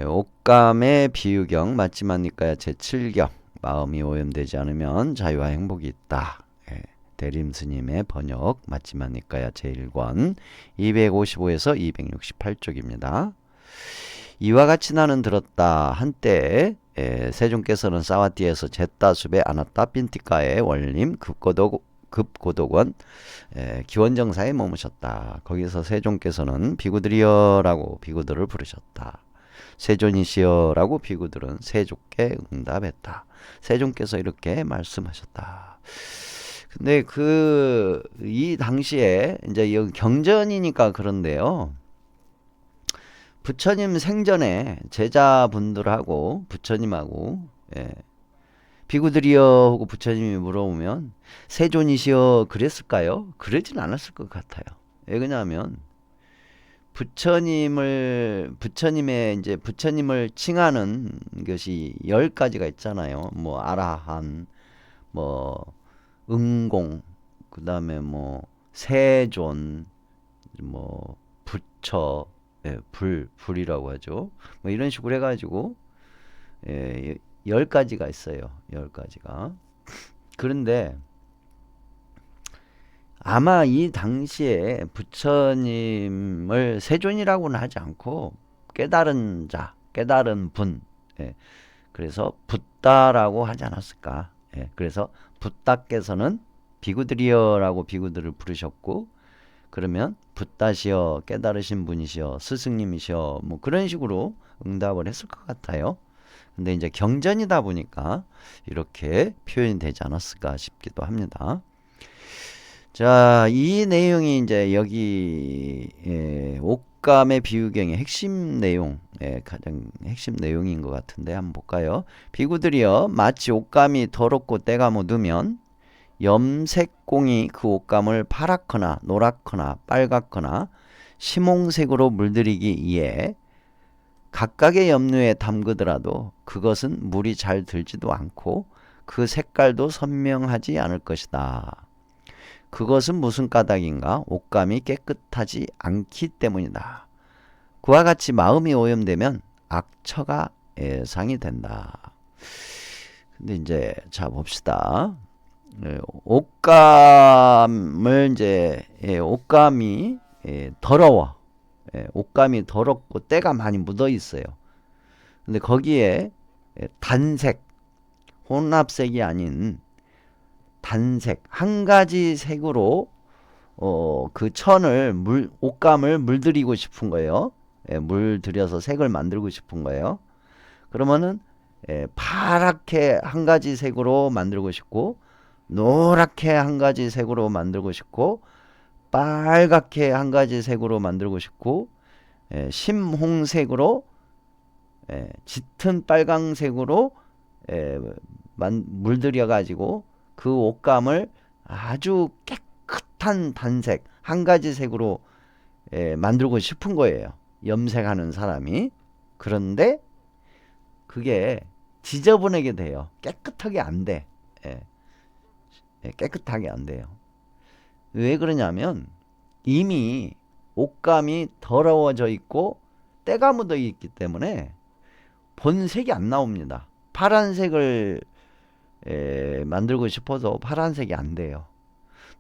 옥감의 비유경 맞지만니까야 제7경 마음이 오염되지 않으면 자유와 행복이 있다. 대림스님의 번역 맞지만니까야 제1권 255에서 268쪽입니다. 이와 같이 나는 들었다. 한때 세종께서는 사와띠에서 제따숲에 아나따 빈티카의 원림 급고독원 기원정사에 머무셨다. 거기서 세종께서는 비구들이여라고 비구들을 부르셨다. 세존이시여라고 비구들은 세종께 응답했다. 세종께서 이렇게 말씀하셨다. 근데 이 당시에 이제 여기 경전이니까 그런데요. 부처님 생전에 제자분들하고 부처님하고 비구들이여 하고 부처님이 물어보면 세존이시여 그랬을까요? 그러진 않았을 것 같아요. 왜 그러냐면 부처님을 칭하는 것이 10가지가 있잖아요. 뭐 아라한, 뭐 응공, 그다음에 뭐 세존, 뭐 부처, 불이라고 하죠. 뭐 이런 식으로 해가지고 10가지가 있어요. 10가지가. 그런데 아마 이 당시에 부처님을 세존이라고는 하지 않고 깨달은 자, 깨달은 분, 그래서 붓다라고 하지 않았을까. 그래서 붓다께서는 비구들이여라고 비구들을 부르셨고, 그러면 붓다시여, 깨달으신 분이시여, 스승님이시여, 뭐 그런 식으로 응답을 했을 것 같아요. 근데 이제 경전이다 보니까 이렇게 표현이 되지 않았을까 싶기도 합니다. 자, 이 내용이 이제 여기 옥감의 비유경의 핵심 내용, 가장 핵심 내용인 것 같은데 한번 볼까요? 비구들이여 마치 옥감이 더럽고 때가 묻으면 염색공이 그 옷감을 파랗거나 노랗거나 빨갛거나 심홍색으로 물들이기 위해 각각의 염료에 담그더라도 그것은 물이 잘 들지도 않고 그 색깔도 선명하지 않을 것이다. 그것은 무슨 까닭인가? 옷감이 깨끗하지 않기 때문이다. 그와 같이 마음이 오염되면 악처가 예상이 된다. 근데 이제 자 봅시다. 옷감을 이제 옷감이 더러워. 옷감이 더럽고 때가 많이 묻어 있어요. 근데 거기에 단색, 혼합색이 아닌 단색, 한 가지 색으로 그 옷감을 물들이고 싶은 거예요. 물들여서 색을 만들고 싶은 거예요. 그러면은 파랗게 한 가지 색으로 만들고 싶고, 노랗게 한 가지 색으로 만들고 싶고, 빨갛게 한 가지 색으로 만들고 싶고, 심홍색으로, 짙은 빨강색으로 물들여 가지고 그 옷감을 아주 깨끗한 단색 한 가지 색으로 만들고 싶은 거예요. 염색하는 사람이. 그런데 그게 지저분하게 돼요. 깨끗하게 안 돼. 깨끗하게 안 돼요. 왜 그러냐면 이미 옷감이 더러워져 있고 때가 묻어 있기 때문에 본색이 안 나옵니다. 파란색을 만들고 싶어도 파란색이 안 돼요.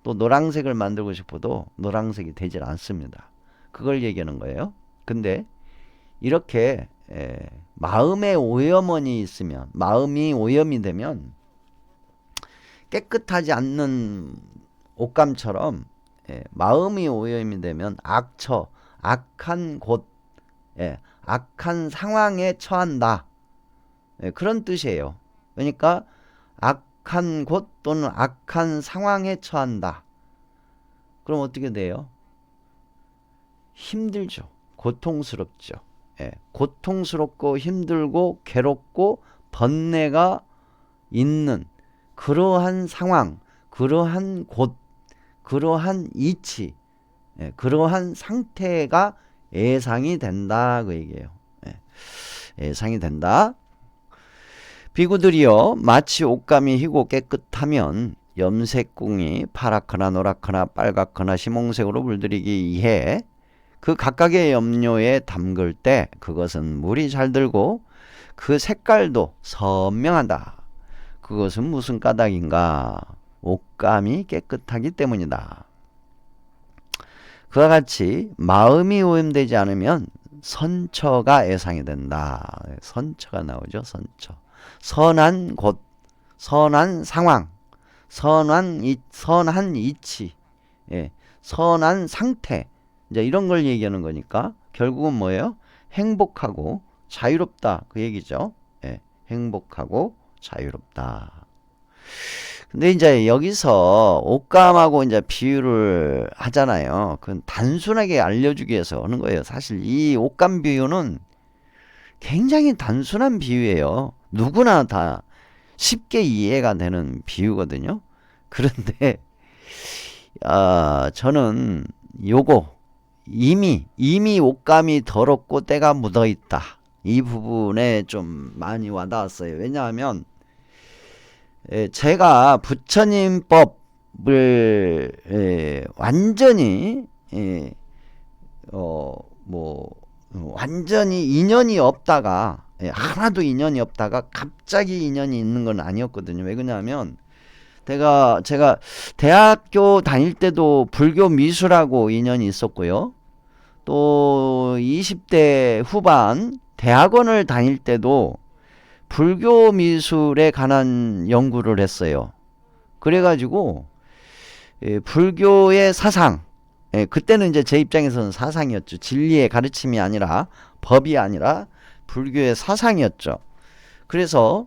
또 노란색을 만들고 싶어도 노란색이 되질 않습니다. 그걸 얘기하는 거예요. 근데 이렇게 마음에 오염원이 있으면, 마음이 오염이 되면 깨끗하지 않는 옷감처럼 마음이 오염이 되면 악한 곳, 악한 상황에 처한다. 그런 뜻이에요. 그러니까 악한 곳 또는 악한 상황에 처한다. 그럼 어떻게 돼요? 힘들죠. 고통스럽죠. 고통스럽고 힘들고 괴롭고 번뇌가 있는 그러한 상황, 그러한 곳, 그러한 이치, 그러한 상태가 예상이 된다 그 얘기예요. 예상이 된다. 비구들이여 마치 옷감이 희고 깨끗하면 염색궁이 파랗거나 노랗거나 빨갛거나 심홍색으로 물들이기 위해 그 각각의 염료에 담글 때 그것은 물이 잘 들고 그 색깔도 선명하다. 그것은 무슨 까닭인가? 옷감이 깨끗하기 때문이다. 그와 같이 마음이 오염되지 않으면 선처가 예상이 된다. 선처가 나오죠. 선처. 선한 곳, 선한 상황, 선한 이치, 예, 선한 상태, 이제 이런 걸 얘기하는 거니까 결국은 뭐예요? 행복하고 자유롭다 그 얘기죠. 예, 행복하고 자유롭다. 근데 이제 여기서 옷감하고 이제 비유를 하잖아요. 그건 단순하게 알려주기 위해서 하는 거예요. 사실 이 옷감 비유는 굉장히 단순한 비유예요. 누구나 다 쉽게 이해가 되는 비유거든요. 그런데 저는 요거 이미 옷감이 더럽고 때가 묻어 있다. 이 부분에 좀 많이 와닿았어요. 왜냐하면 제가 부처님법을 완전히 완전히 인연이 없다가 하나도 인연이 없다가 갑자기 인연이 있는 건 아니었거든요. 왜 그러냐면 제가 대학교 다닐 때도 불교 미술하고 인연이 있었고요. 또 20대 후반 대학원을 다닐 때도 불교 미술에 관한 연구를 했어요. 그래가지고 불교의 사상, 그때는 이제 제 입장에서는 사상이었죠. 진리의 가르침이 아니라 법이 아니라 불교의 사상이었죠. 그래서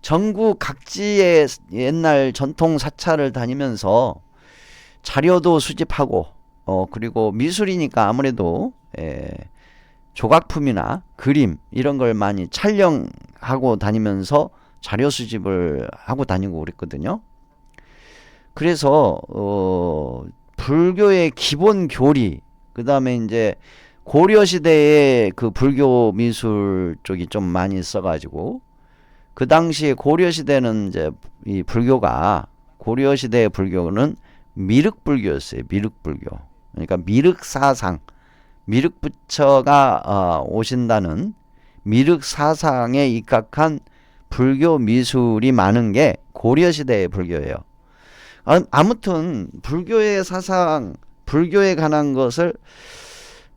전국 각지의 옛날 전통 사찰을 다니면서 자료도 수집하고 그리고 미술이니까 아무래도 조각품이나 그림 이런 걸 많이 촬영하고 다니면서 자료 수집을 하고 다니고 그랬거든요. 그래서 불교의 기본 교리, 그 다음에 이제 고려 시대에 그 불교 미술 쪽이 좀 많이 있어가지고 그 당시에 고려 시대는 이제 이 불교가 고려 시대의 불교는 미륵불교였어요. 미륵불교. 그러니까 미륵사상, 미륵부처가 오신다는 미륵사상에 입각한 불교 미술이 많은 게 고려 시대의 불교예요. 아무튼 불교의 사상, 불교에 관한 것을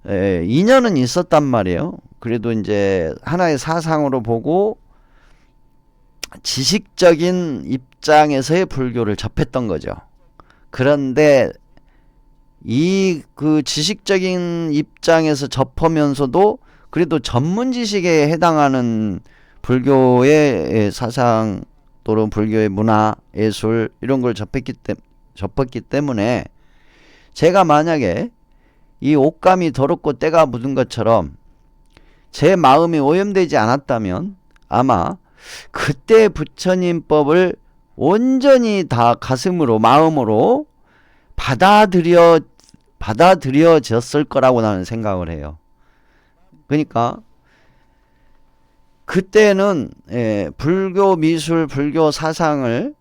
인연은 있었단 말이에요. 그래도 이제 하나의 사상으로 보고 지식적인 입장에서의 불교를 접했던 거죠. 그런데 그 지식적인 입장에서 접하면서도 그래도 전문 지식에 해당하는 불교의 사상 또는 불교의 문화, 예술 이런 걸 접했기 때문에 제가 만약에 이 옷감이 더럽고 때가 묻은 것처럼 제 마음이 오염되지 않았다면 아마 그때 부처님법을 온전히 다 가슴으로 마음으로 받아들여졌을 거라고 나는 생각을 해요. 그러니까 그때는 불교 미술, 불교 사상을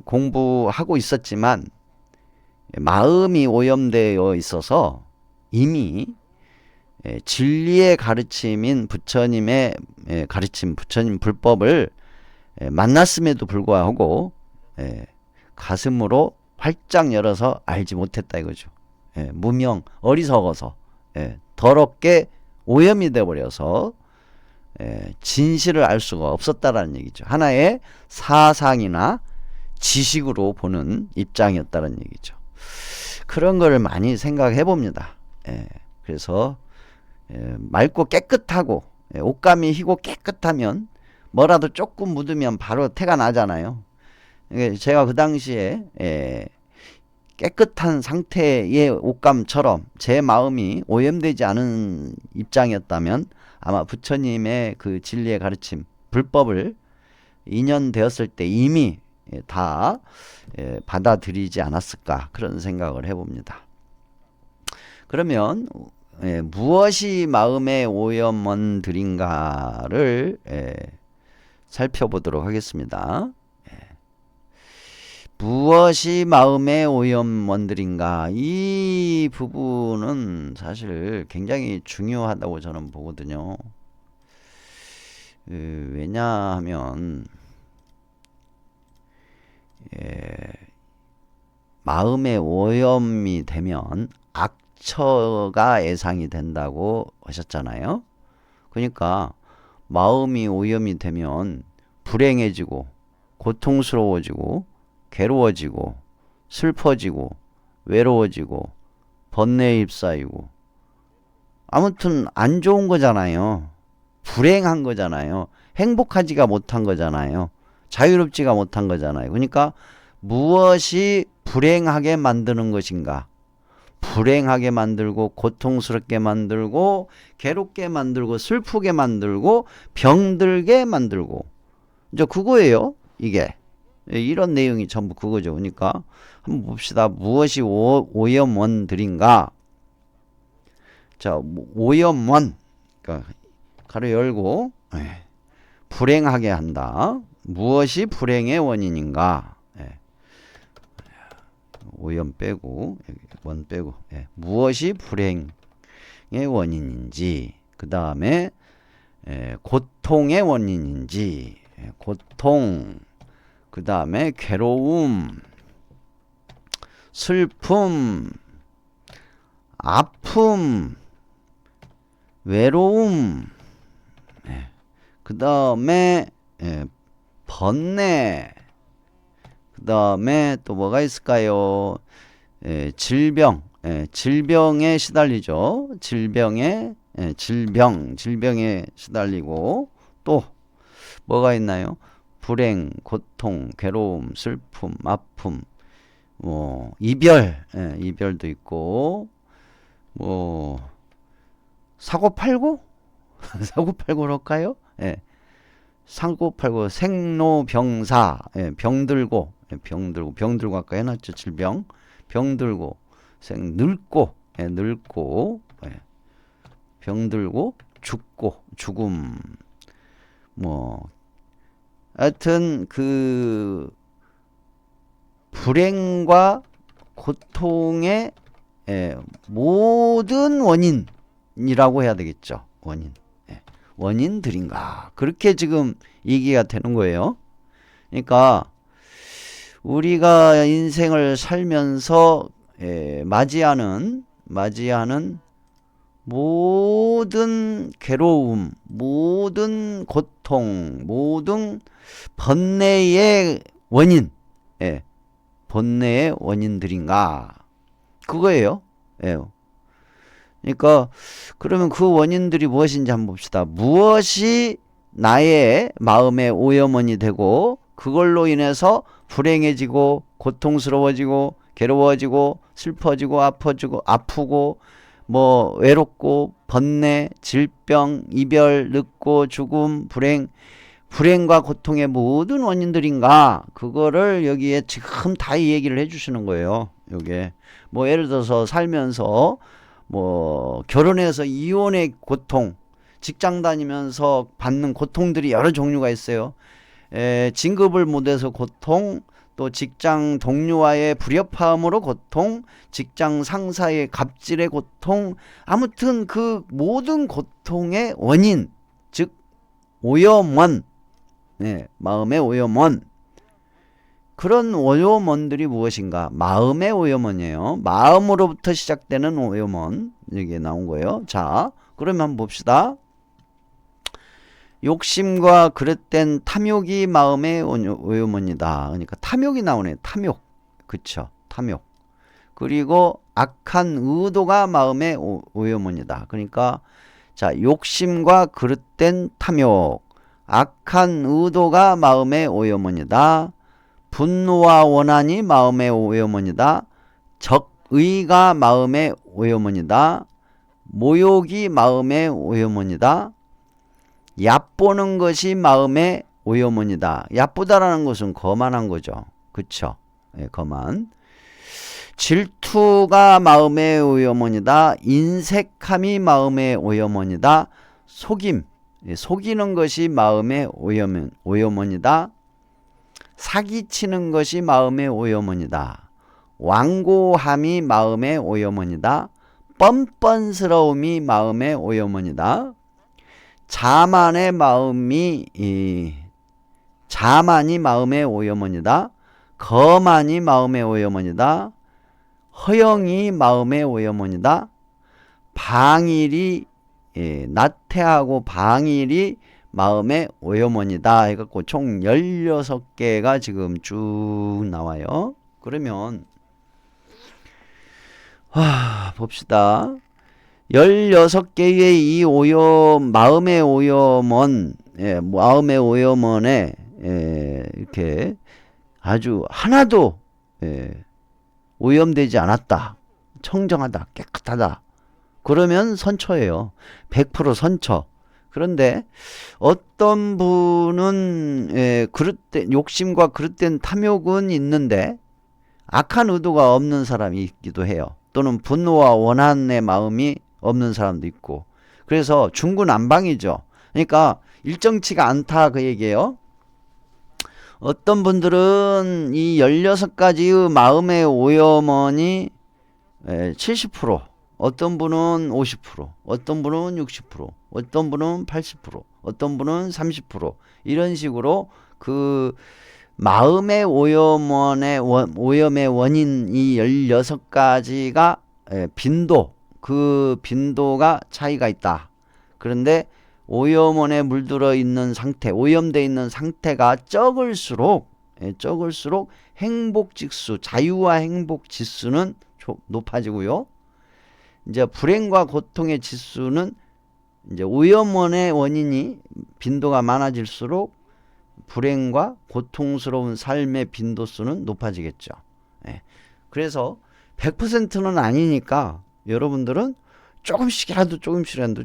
공부하고 있었지만 마음이 오염되어 있어서 이미 진리의 가르침인 부처님의 가르침, 부처님 불법을 만났음에도 불구하고 가슴으로 활짝 열어서 알지 못했다 이거죠. 무명, 어리석어서 더럽게 오염이 되어버려서 진실을 알 수가 없었다라는 얘기죠. 하나의 사상이나 지식으로 보는 입장이었다는 얘기죠. 그런 걸 많이 생각해 봅니다. 그래서 맑고 깨끗하고 옷감이 희고 깨끗하면 뭐라도 조금 묻으면 바로 태가 나잖아요. 제가 그 당시에 깨끗한 상태의 옷감처럼 제 마음이 오염되지 않은 입장이었다면 아마 부처님의 그 진리의 가르침, 불법을 인연되었을 때 이미 다 받아들이지 않았을까 그런 생각을 해봅니다. 그러면 무엇이 마음의 오염원들인가를 살펴보도록 하겠습니다. 무엇이 마음의 오염원들인가? 이 부분은 사실 굉장히 중요하다고 저는 보거든요. 왜냐하면 마음의 오염이 되면 악처가 예상이 된다고 하셨잖아요. 그러니까 마음이 오염이 되면 불행해지고 고통스러워지고 괴로워지고 슬퍼지고 외로워지고 번뇌에 휩싸이고 아무튼 안 좋은 거잖아요. 불행한 거잖아요. 행복하지가 못한 거잖아요. 자유롭지가 못한 거잖아요. 그러니까 무엇이 불행하게 만드는 것인가? 불행하게 만들고 고통스럽게 만들고 괴롭게 만들고 슬프게 만들고 병들게 만들고 이제 그거예요. 이게 이런 내용이 전부 그거죠. 그러니까 한번 봅시다. 무엇이 오염원들인가? 자, 오염원 그러니까 가로 열고 불행하게 한다. 무엇이 불행의 원인인가? 오염 빼고 원 빼고 무엇이 불행의 원인인지 그 다음에 고통의 원인인지 고통 그 다음에 괴로움 슬픔 아픔 외로움 그 다음에 번뇌 그 다음에 또 뭐가 있을까요? 질병, 질병에 시달리죠. 질병에 시달리고 또 뭐가 있나요? 불행, 고통, 괴로움, 슬픔, 아픔, 뭐 이별, 이별도 있고 뭐 사고팔고, 사고팔고로 할까요? 상고팔고 생로병사 병들고 병들고 아까 해놨죠. 질병 병들고 늙고 늙고 병들고 죽고 죽음 뭐 하여튼 그 불행과 고통의 모든 원인이라고 해야 되겠죠. 원인들인가 그렇게 지금 얘기가 되는 거예요. 그러니까 우리가 인생을 살면서 맞이하는 모든 괴로움, 모든 고통, 모든 번뇌의 원인, 번뇌의 원인들인가 그거예요. 그러니까 그러면 그 원인들이 무엇인지 한번 봅시다. 무엇이 나의 마음의 오염원이 되고 그걸로 인해서 불행해지고 고통스러워지고 괴로워지고 슬퍼지고 아프고 뭐 외롭고 번뇌 질병 이별 늙고 죽음 불행과 고통의 모든 원인들인가 그거를 여기에 지금 다 이 얘기를 해주시는 거예요. 요게 뭐 예를 들어서 살면서 뭐 결혼해서 이혼의 고통 직장 다니면서 받는 고통들이 여러 종류가 있어요. 진급을 못해서 고통 또 직장 동료와의 불협화음으로 고통 직장 상사의 갑질의 고통 아무튼 그 모든 고통의 원인 즉 오염원 마음의 오염원 그런 오염원들이 무엇인가? 마음의 오염원이에요. 마음으로부터 시작되는 오염원 여기에 나온 거예요. 자 그러면 한번 봅시다. 욕심과 그릇된 탐욕이 마음의 오염원이다. 그러니까 탐욕이 나오네요. 탐욕. 그쵸. 탐욕. 그리고 악한 의도가 마음의 오염원이다. 그러니까 자 욕심과 그릇된 탐욕 악한 의도가 마음의 오염원이다. 분노와 원한이 마음의 오염원이다. 적의가 마음의 오염원이다. 모욕이 마음의 오염원이다. 얕보는 것이 마음의 오염원이다. 얕보다라는 것은 거만한 거죠. 그쵸? 거만. 질투가 마음의 오염원이다. 인색함이 마음의 오염원이다. 속임, 속이는 것이 마음의 오염원이다. 사기치는 것이 마음의 오염원이다. 완고함이 마음의 오염원이다. 뻔뻔스러움이 마음의 오염원이다. 자만의 마음이 자만이 마음의 오염원이다. 거만이 마음의 오염원이다. 허영이 마음의 오염원이다. 방일이 나태하고 방일이 마음의 오염원이다 해갖고 총 16개가 지금 쭉 나와요. 그러면 봅시다. 16개의 이 마음의 오염원, 마음의 오염원에 이렇게 아주 하나도 오염되지 않았다. 청정하다. 깨끗하다. 그러면 선처예요. 100% 선처. 그런데 어떤 분은 욕심과 그릇된 탐욕은 있는데 악한 의도가 없는 사람이 있기도 해요. 또는 분노와 원한의 마음이 없는 사람도 있고. 그래서 중구난방이죠. 그러니까 일정치가 않다 그 얘기예요. 어떤 분들은 이 16가지의 마음의 오염원이 70%, 어떤 분은 50%, 어떤 분은 60%, 어떤 분은 80%, 어떤 분은 30% 이런 식으로 그 마음의 오염의 원인 이 16가지가 그 빈도가 차이가 있다. 그런데 오염원에 물들어 있는 상태, 오염되어 있는 상태가 적을수록 행복직수, 자유와 행복 지수는 높아지고요. 이제 불행과 고통의 지수는 이제 오염원의 원인이 빈도가 많아질수록 불행과 고통스러운 삶의 빈도수는 높아지겠죠. 그래서 100%는 아니니까 여러분들은 조금씩이라도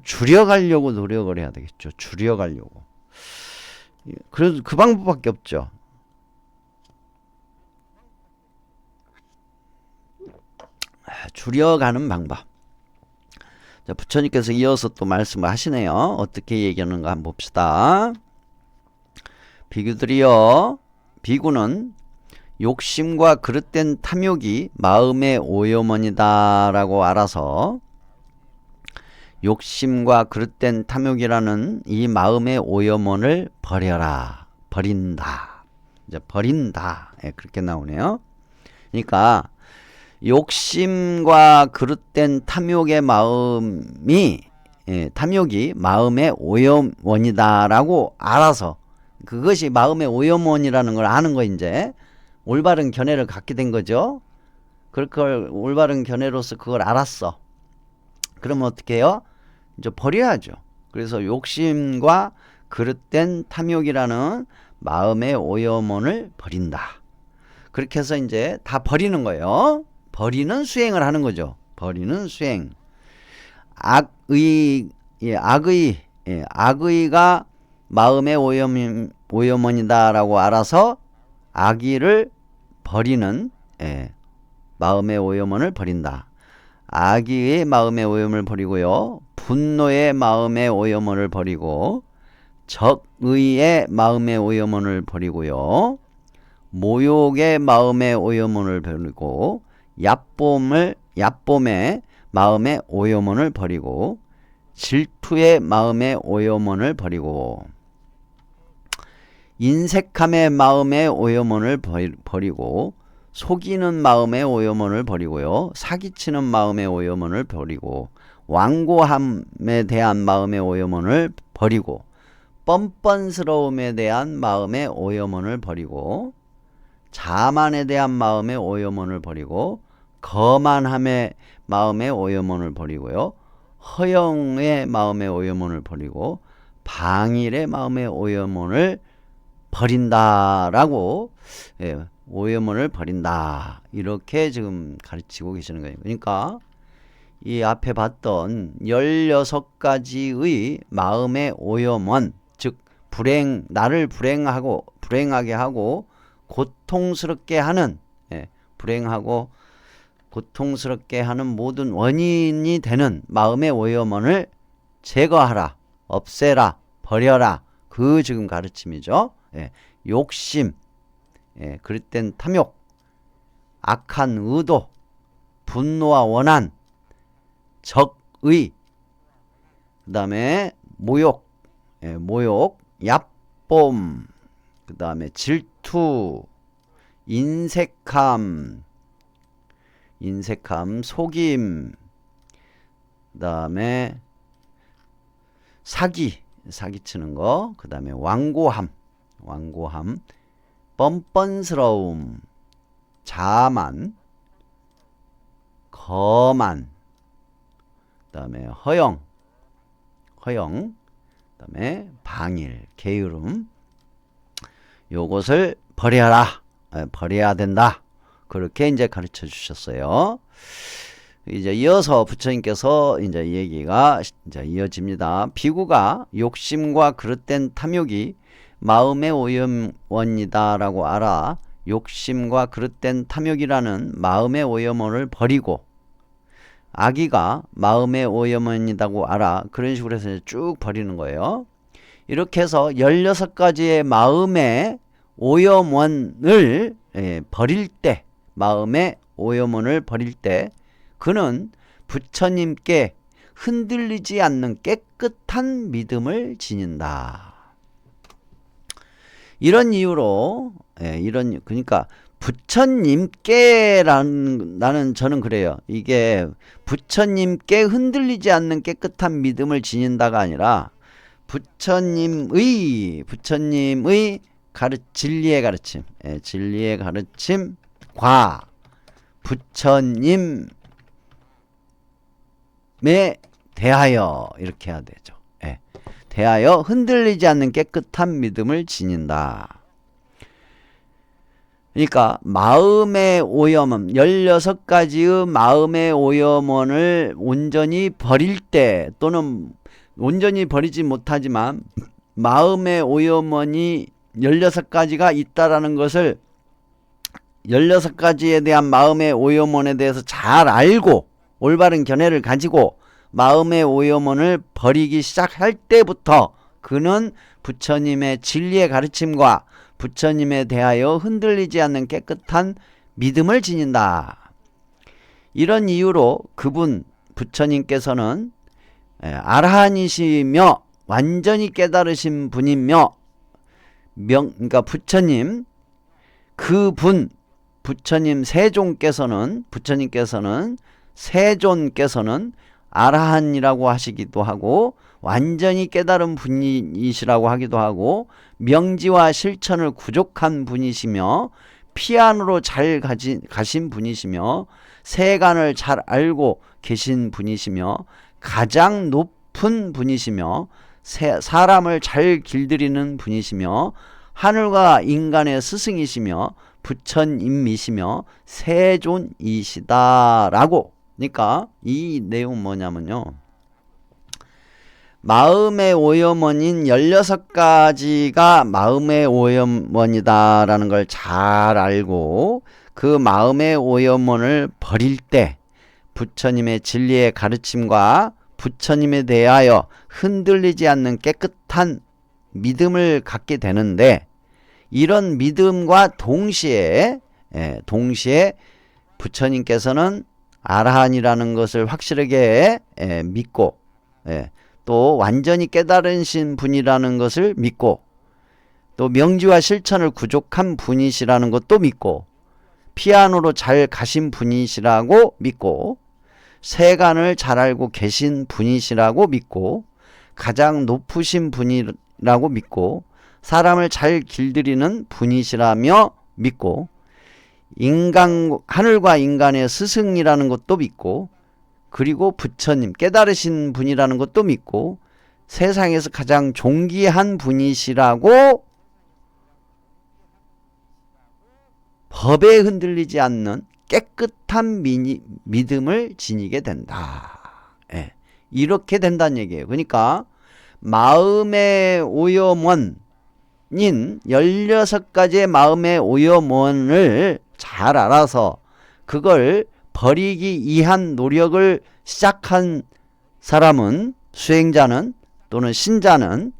줄여가려고 노력을 해야 되겠죠. 줄여가려고. 그래도 그 방법밖에 없죠. 줄여가는 방법. 자, 부처님께서 이어서 또 말씀을 하시네요. 어떻게 얘기하는가 한번 봅시다. 비구들이여, 비구는 욕심과 그릇된 탐욕이 마음의 오염원이다 라고 알아서 욕심과 그릇된 탐욕이라는 이 마음의 오염원을 버린다. 이제 버린다. 그렇게 나오네요. 그러니까 욕심과 그릇된 탐욕의 탐욕이 마음의 오염원이다라고 알아서 그것이 마음의 오염원이라는 걸 아는 거 이제 올바른 견해를 갖게 된 거죠. 그걸 올바른 견해로서 그걸 알았어. 그러면 어떻게 해요? 이제 버려야죠. 그래서 욕심과 그릇된 탐욕이라는 마음의 오염원을 버린다. 그렇게 해서 이제 다 버리는 거예요. 버리는 수행을 하는 거죠. 버리는 수행. 악의가 마음의 오염원이다라고 알아서 악의를 버리는 마음의 오염원을 버린다. 악의의 마음의 오염을 버리고요. 분노의 마음의 오염원을 버리고 적의의 마음의 오염원을 버리고요. 모욕의 마음의 오염원을 버리고 얕봄의 마음의 오염원을 버리고 질투의 마음의 오염원을 버리고 인색함의 마음의 오염원을 버리고 속이는 마음의 오염원을 버리고요. 사기치는 마음의 오염원을 버리고 완고함에 대한 마음의 오염원을 버리고 뻔뻔스러움에 대한 마음의 오염원을 버리고 자만에 대한 마음의 오염원을 버리고 거만함의 마음의 오염원을 버리고요. 허영의 마음의 오염원을 버리고 방일의 마음의 오염원을 버린다라고 오염원을 버린다 이렇게 지금 가르치고 계시는 거예요. 그러니까 이 앞에 봤던 16가지의 마음의 오염원, 즉 나를 불행하게 하고 고통스럽게 하는 불행하고 고통스럽게 하는 모든 원인이 되는 마음의 오염원을 제거하라, 없애라, 버려라. 그 지금 가르침이죠. 욕심, 그릇된 탐욕, 악한 의도, 분노와 원한, 적의, 그 다음에 모욕, 모욕, 얕봄, 그 다음에 질투, 인색함, 속임, 그 다음에 사기치는 거, 그 다음에 완고함, 뻔뻔스러움, 자만, 거만, 그 다음에 허영, 그 다음에 방일, 게으름, 요것을 버려야 된다. 그렇게 이제 가르쳐 주셨어요. 이제 이어서 부처님께서 이제 이 얘기가 이제 이어집니다. 비구가 욕심과 그릇된 탐욕이 마음의 오염원이다라고 알아. 욕심과 그릇된 탐욕이라는 마음의 오염원을 버리고, 악의가 마음의 오염원이라고 알아. 그런 식으로 해서 쭉 버리는 거예요. 이렇게 해서 16가지의 마음의 오염원을 버릴 때, 마음의 오염원을 버릴 때 그는 부처님께 흔들리지 않는 깨끗한 믿음을 지닌다. 이런 이유로 그러니까 부처님께라는, 저는 그래요. 이게 부처님께 흔들리지 않는 깨끗한 믿음을 지닌다가 아니라 부처님의 진리의 가르침, 진리의 가르침과 부처님에 대하여, 이렇게 해야 되죠. 대하여 흔들리지 않는 깨끗한 믿음을 지닌다. 그러니까 마음의 오염원, 16가지의 마음의 오염원을 온전히 버릴 때, 또는 온전히 버리지 못하지만 마음의 오염원이 16가지가 있다라는 것을, 16가지에 대한 마음의 오염원에 대해서 잘 알고 올바른 견해를 가지고 마음의 오염원을 버리기 시작할 때부터 그는 부처님의 진리의 가르침과 부처님에 대하여 흔들리지 않는 깨끗한 믿음을 지닌다. 이런 이유로 부처님께서는 아라한이시며 완전히 깨달으신 분이며, 그러니까 부처님 세존께서는 아라한이라고 하시기도 하고, 완전히 깨달은 분이시라고 하기도 하고, 명지와 실천을 구족한 분이시며, 피안으로 잘 가신 분이시며, 세간을 잘 알고 계신 분이시며, 가장 높은 분이시며, 사람을 잘 길들이는 분이시며, 하늘과 인간의 스승이시며 부처님이시며 세존이시다라고. 그러니까 이 내용은 뭐냐면요, 마음의 오염원인 16가지가 마음의 오염원이다라는 걸 잘 알고 그 마음의 오염원을 버릴 때 부처님의 진리의 가르침과 부처님에 대하여 흔들리지 않는 깨끗한 믿음을 갖게 되는데, 이런 믿음과 동시에 부처님께서는 아라한이라는 것을 확실하게 믿고, 또 완전히 깨달으신 분이라는 것을 믿고, 또 명지와 실천을 구족한 분이시라는 것도 믿고, 피안으로 잘 가신 분이시라고 믿고, 세간을 잘 알고 계신 분이시라고 믿고, 가장 높으신 분이라고 믿고, 사람을 잘 길들이는 분이시라며 믿고, 하늘과 인간의 스승이라는 것도 믿고, 그리고 부처님, 깨달으신 분이라는 것도 믿고, 세상에서 가장 존귀한 분이시라고 법에 흔들리지 않는 깨끗한 믿음을 지니게 된다. 이렇게 된다는 얘기예요. 그러니까 마음의 오염원인 16가지의 마음의 오염원을 잘 알아서 그걸 버리기 위한 노력을 시작한 사람은, 수행자는 또는 신자는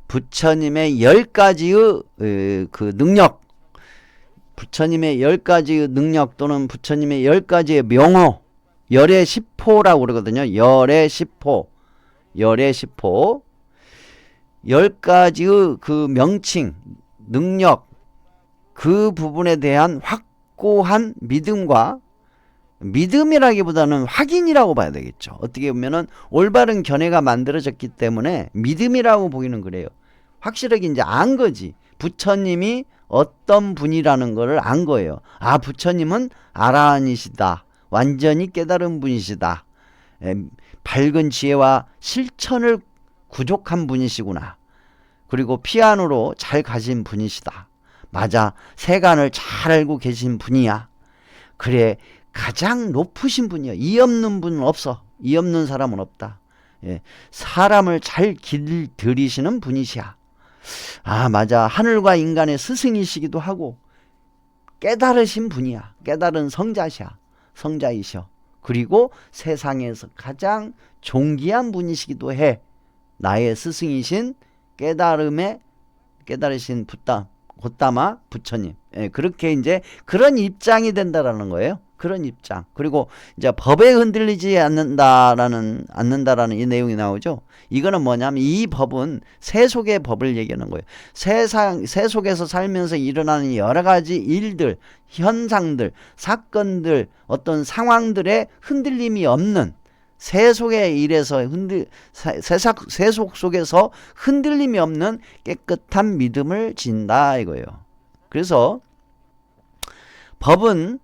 부처님의 10가지의 그 능력, 부처님의 10가지의 능력 또는 부처님의 10가지의 명호, 열의 10호라고 그러거든요. 열의 10호, 열의 10호, 10가지의 그 명칭, 능력, 그 부분에 대한 확고한 믿음과, 믿음이라기보다는 확인이라고 봐야 되겠죠. 어떻게 보면은 올바른 견해가 만들어졌기 때문에 믿음이라고 보기는 그래요. 확실하게 이제 안 거지. 부처님이 어떤 분이라는 것을 안 거예요. 아, 부처님은 아라한이시다. 완전히 깨달은 분이시다. 밝은 지혜와 실천을 구족한 분이시구나. 그리고 피아노로 잘 가신 분이시다. 맞아, 세간을 잘 알고 계신 분이야. 그래, 가장 높으신 분이야. 이 없는 분은 없어. 이 없는 사람은 없다. 예, 사람을 잘 길들이시는 분이시야. 아, 맞아, 하늘과 인간의 스승이시기도 하고 깨달으신 분이야. 깨달은 성자시야. 성자이셔. 그리고 세상에서 가장 존귀한 분이시기도 해. 나의 스승이신 깨달으신 곶다마 부처님. 예, 그렇게 이제 그런 입장이 된다라는 거예요. 그런 입장. 그리고 이제 법에 흔들리지 않는다라는 이 내용이 나오죠. 이거는 뭐냐면 이 법은 세속의 법을 얘기하는 거예요. 세속에서 살면서 일어나는 여러 가지 일들, 현상들, 사건들, 어떤 상황들에 흔들림이 없는, 세속의 일에서 세속 속에서 흔들림이 없는 깨끗한 믿음을 진다 이거예요. 그래서 법은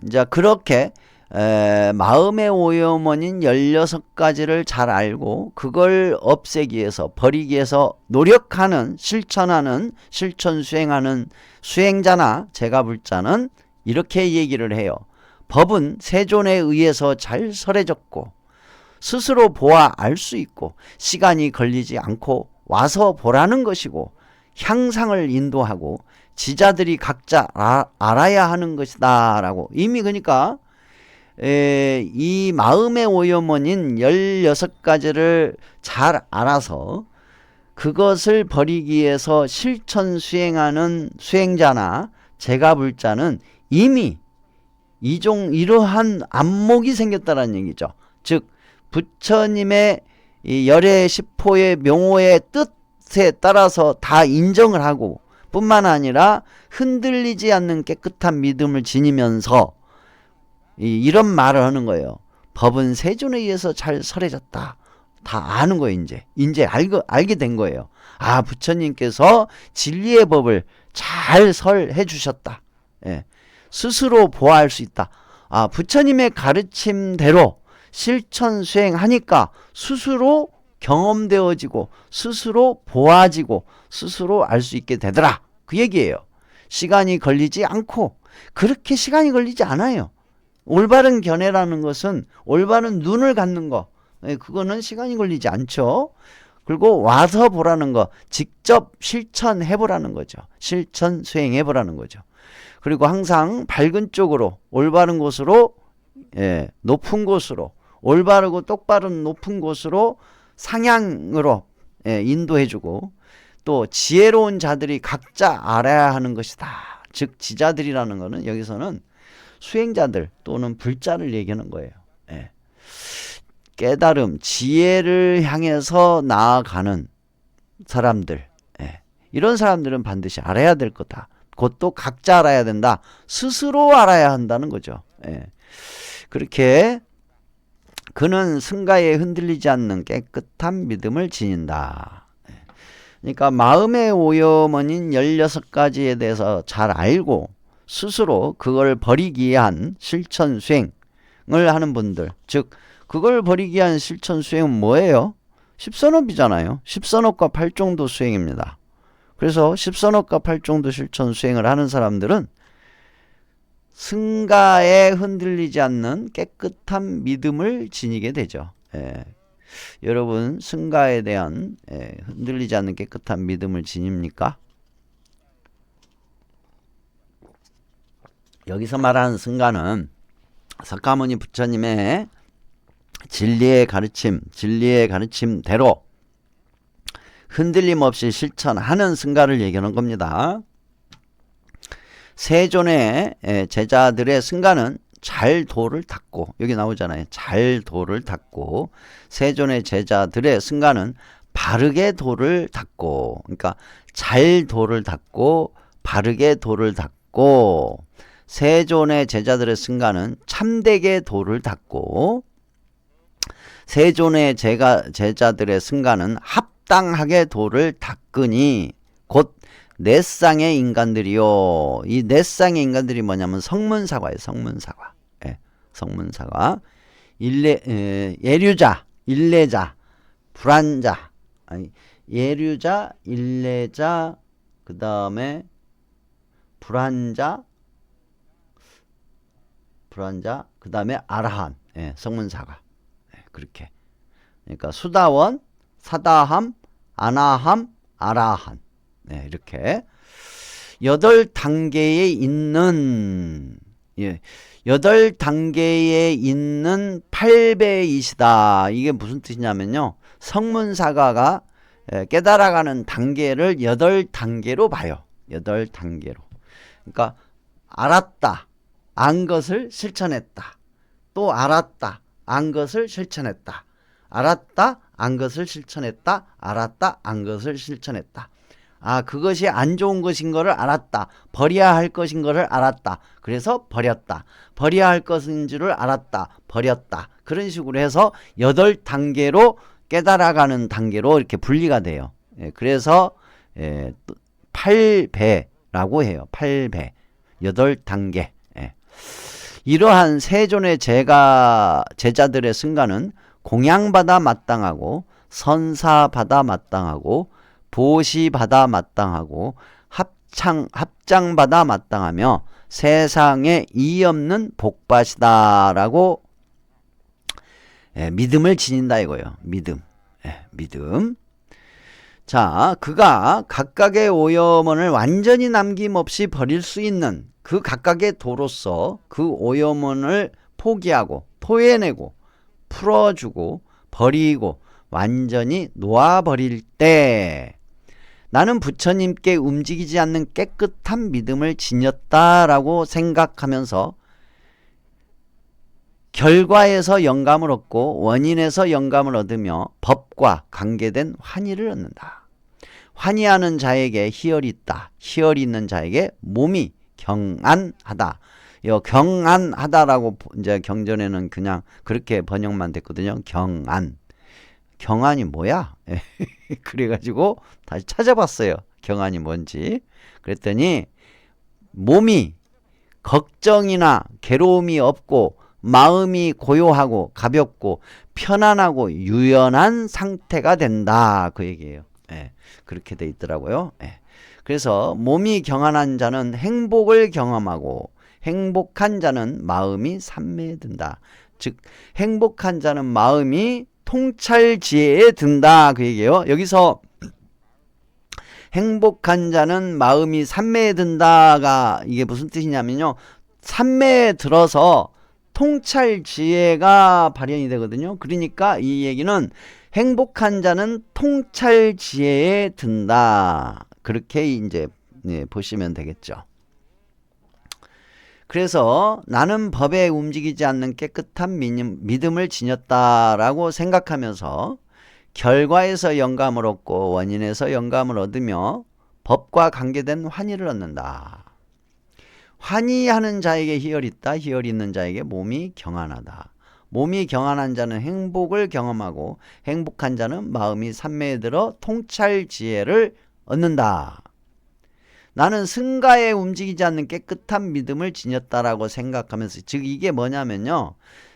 이제 그렇게 마음의 오염원인 16가지를 잘 알고 그걸 없애기 위해서, 버리기 위해서 노력하는, 실천 수행하는 수행자나 제가불자는 이렇게 얘기를 해요. 법은 세존에 의해서 잘 설해졌고 스스로 보아 알 수 있고 시간이 걸리지 않고 와서 보라는 것이고 향상을 인도하고 지자들이 각자 알아야 하는 것이다 라고. 이미 그러니까 이 마음의 오염원인 16가지를 잘 알아서 그것을 버리기 위해서 실천 수행하는 수행자나 제가불자는 이미 이러한 안목이 생겼다는 얘기죠. 즉 부처님의 이 열의 10호의 명호의 뜻에 따라서 다 인정을 하고 뿐만 아니라 흔들리지 않는 깨끗한 믿음을 지니면서 이런 말을 하는 거예요. 법은 세존에 의해서 잘 설해졌다. 다 아는 거예요. 이제 알게 된 거예요. 아, 부처님께서 진리의 법을 잘 설해 주셨다. 예. 스스로 보아할 수 있다. 아, 부처님의 가르침대로 실천 수행하니까 스스로 경험되어지고 스스로 보아지고 스스로 알 수 있게 되더라. 그 얘기예요. 시간이 걸리지 않고, 그렇게 시간이 걸리지 않아요. 올바른 견해라는 것은 올바른 눈을 갖는 거, 그거는 시간이 걸리지 않죠. 그리고 와서 보라는 거, 직접 실천해보라는 거죠. 실천 수행해보라는 거죠. 그리고 항상 밝은 쪽으로, 올바른 곳으로, 높은 곳으로, 올바르고 똑바른 높은 곳으로 상향으로 인도해주고, 또 지혜로운 자들이 각자 알아야 하는 것이다. 즉 지자들이라는 것은 여기서는 수행자들 또는 불자를 얘기하는 거예요. 깨달음, 지혜를 향해서 나아가는 사람들, 이런 사람들은 반드시 알아야 될 거다. 그것도 각자 알아야 된다. 스스로 알아야 한다는 거죠. 그렇게 그는 승가에 흔들리지 않는 깨끗한 믿음을 지닌다. 그러니까 마음의 오염원인 16가지에 대해서 잘 알고 스스로 그걸 버리기 위한 실천 수행을 하는 분들, 즉 그걸 버리기 위한 실천 수행은 뭐예요? 십선업이잖아요. 십선업과 팔종도 수행입니다. 그래서 십선업과 팔종도 실천 수행을 하는 사람들은 승가에 흔들리지 않는 깨끗한 믿음을 지니게 되죠. 여러분 승가에 대한 흔들리지 않는 깨끗한 믿음을 지닙니까? 여기서 말하는 승가는 석가모니 부처님의 진리의 가르침대로 흔들림 없이 실천하는 승가를 얘기하는 겁니다. 세존의 제자들의 승가는 잘 도를 닦고, 여기 나오잖아요. 잘 도를 닦고, 세존의 제자들의 승가는 바르게 도를 닦고, 그러니까 잘 도를 닦고 바르게 도를 닦고, 세존의 제자들의 승가는 참되게 도를 닦고, 세존의 제자들의 승가는 합당하게 도를 닦으니 곧 넷상의 인간들이요. 이 넷상의 인간들이 뭐냐면 성문사과예요. 성문사과. 예, 성문사과. 예류자, 일례자, 불안자, 아니 예류자, 일례자, 그 다음에 불안자, 그 다음에 아라한. 예, 성문사과. 예, 그렇게. 그러니까 수다원, 사다함, 아나함, 아라한. 네, 이렇게 8단계에 있는, 예, 8단계에 있는 8배이시다. 이게 무슨 뜻이냐면요, 성문사가가 깨달아가는 단계를 8단계로 봐요. 8단계로. 그러니까 알았다, 안 것을 실천했다. 또 알았다, 안 것을 실천했다. 알았다, 안 것을 실천했다. 알았다, 안 것을 실천했다. 아, 그것이 안 좋은 것인 것을 알았다. 버려야 할 것인 것을 알았다. 그래서 버렸다. 버려야 할 것인 줄을 알았다. 버렸다. 그런 식으로 해서 8단계로 깨달아가는 단계로 이렇게 분리가 돼요. 예, 그래서 8배라고 해요. 8배. 8단계. 예. 이러한 세존의 제자들의 승가는 공양받아 마땅하고, 선사받아 마땅하고, 보시받아 마땅하고, 합장받아 마땅하며 세상에 이 없는 복받이다라고 믿음을 지닌다 이거예요. 믿음. 믿음. 자, 그가 각각의 오염원을 완전히 남김없이 버릴 수 있는 그 각각의 도로서 그 오염원을 포기하고 토해내고 풀어주고 버리고 완전히 놓아버릴 때 나는 부처님께 움직이지 않는 깨끗한 믿음을 지녔다라고 생각하면서 결과에서 영감을 얻고 원인에서 영감을 얻으며 법과 관계된 환희를 얻는다. 환희하는 자에게 희열이 있다. 희열이 있는 자에게 몸이 경안하다. 경안하다라고 이제 경전에는 그냥 그렇게 번역만 됐거든요. 경안. 경안이 뭐야? 그래가지고 다시 찾아봤어요. 경안이 뭔지. 그랬더니 몸이 걱정이나 괴로움이 없고 마음이 고요하고 가볍고 편안하고 유연한 상태가 된다. 그 얘기예요. 그렇게 돼 있더라고요. 그래서 몸이 경안한 자는 행복을 경험하고 행복한 자는 마음이 산매에 든다. 즉 행복한 자는 마음이 통찰지혜에 든다. 그 얘기예요. 여기서 행복한 자는 마음이 산매에 든다가 이게 무슨 뜻이냐면요, 산매에 들어서 통찰지혜가 발현이 되거든요. 그러니까 이 얘기는 행복한 자는 통찰지혜에 든다. 그렇게 이제 보시면 되겠죠. 그래서 나는 법에 움직이지 않는 깨끗한 믿음을 지녔다라고 생각하면서 결과에서 영감을 얻고 원인에서 영감을 얻으며 법과 관계된 환희를 얻는다. 환희하는 자에게 희열이 있다. 희열이 있는 자에게 몸이 경안하다. 몸이 경안한 자는 행복을 경험하고 행복한 자는 마음이 산매에 들어 통찰 지혜를 얻는다. 나는 승가에 움직이지 않는 깨끗한 믿음을 지녔다라고 생각하면서, 즉 이게 뭐냐면요,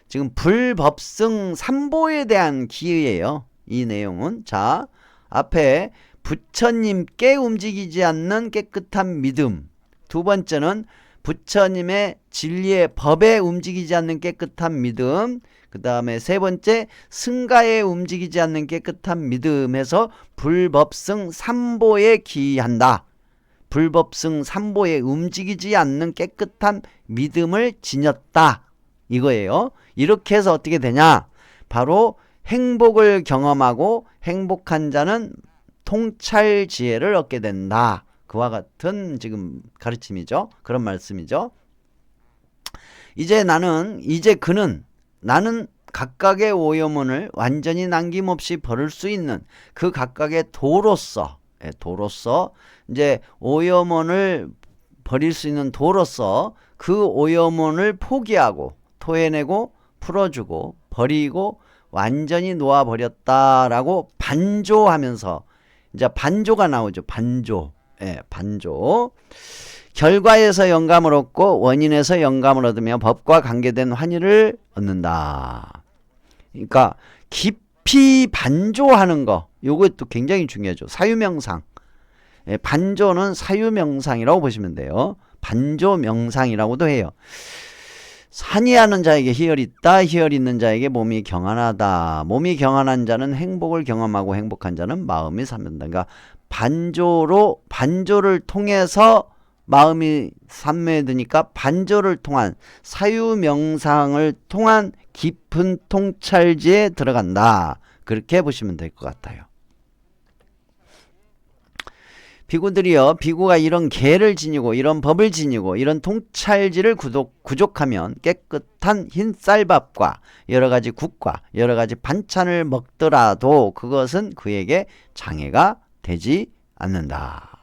지금 불법승 삼보에 대한 기의예요. 이 내용은. 자, 앞에 부처님께 움직이지 않는 깨끗한 믿음, 두 번째는 부처님의 진리의 법에 움직이지 않는 깨끗한 믿음, 그 다음에 세 번째 승가에 움직이지 않는 깨끗한 믿음에서 불법승 삼보에 기한다. 불법승 삼보에 움직이지 않는 깨끗한 믿음을 지녔다. 이거예요. 이렇게 해서 어떻게 되냐? 바로 행복을 경험하고 행복한 자는 통찰 지혜를 얻게 된다. 그와 같은 지금 가르침이죠. 그런 말씀이죠. 나는 각각의 오염원을 완전히 남김없이 버릴 수 있는 그 각각의 도로서 이제 오염원을 버릴 수 있는 도로서 그 오염원을 포기하고 토해내고 풀어주고 버리고 완전히 놓아버렸다라고 반조하면서 이제 반조가 나오죠. 반조. 반조. 결과에서 영감을 얻고 원인에서 영감을 얻으며 법과 관계된 환희를 얻는다. 그러니까 깊이 반조하는 거, 요것도 굉장히 중요하죠. 사유명상. 반조는 사유명상이라고 보시면 돼요. 반조명상이라고도 해요. 산이하는 자에게 희열이 있다. 희열이 있는 자에게 몸이 경안하다. 몸이 경안한 자는 행복을 경험하고 행복한 자는 마음이 삼는다. 그러니까 반조를 통해서 마음이 산매에 드니까 반조를 통한 사유명상을 통한 깊은 통찰지에 들어간다. 그렇게 보시면 될 것 같아요. 비구가 이런 계를 지니고 이런 법을 지니고 이런 통찰지를 구족하면 깨끗한 흰 쌀밥과 여러가지 국과 여러가지 반찬을 먹더라도 그것은 그에게 장애가 되지 않는다.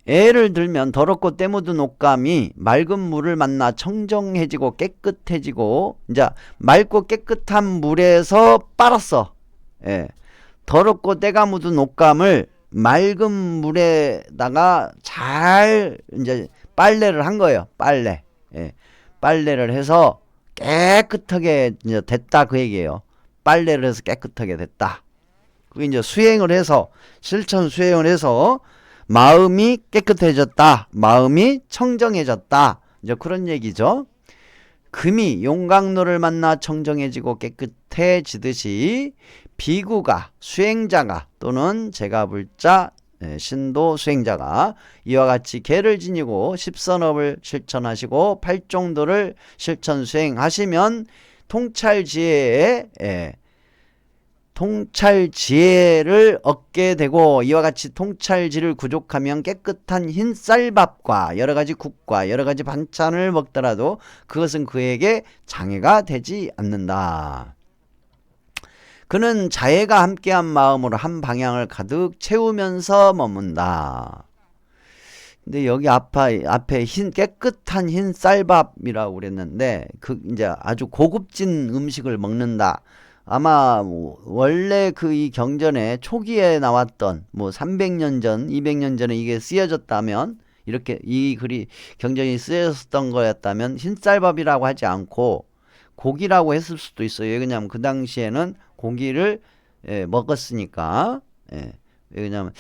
예를 들면 더럽고 때 묻은 옷감이 맑은 물을 만나 청정해지고 깨끗해지고 이제 맑고 깨끗한 물에서 빨았어. 더럽고 때가 묻은 옷감을 맑은 물에다가 잘 이제 빨래를 한 거예요. 빨래를 해서 깨끗하게 이제 됐다 그 얘기예요. 빨래를 해서 깨끗하게 됐다. 그게 이제 실천 수행을 해서 마음이 깨끗해졌다. 마음이 청정해졌다. 이제 그런 얘기죠. 금이 용광로를 만나 청정해지고 깨끗해지듯이 비구가 수행자가 또는 제가불자 신도 수행자가 이와 같이 계를 지니고 십선업을 실천하시고 팔종도를 실천 수행하시면 통찰지혜를 얻게 되고 이와 같이 통찰지를 구족하면 깨끗한 흰 쌀밥과 여러가지 국과 여러가지 반찬을 먹더라도 그것은 그에게 장애가 되지 않는다. 그는 자애가 함께한 마음으로 한 방향을 가득 채우면서 머문다. 근데 여기 앞에 깨끗한 흰 쌀밥이라고 그랬는데 이제 아주 고급진 음식을 먹는다. 아마 원래 이 경전에 초기에 나왔던 300년 전, 200년 전에 이게 쓰여졌다면 이렇게 이 글이 경전이 쓰여졌던 거였다면 흰쌀밥이라고 하지 않고 고기라고 했을 수도 있어요. 왜냐하면 그 당시에는 고기를 먹었으니까. 왜냐하면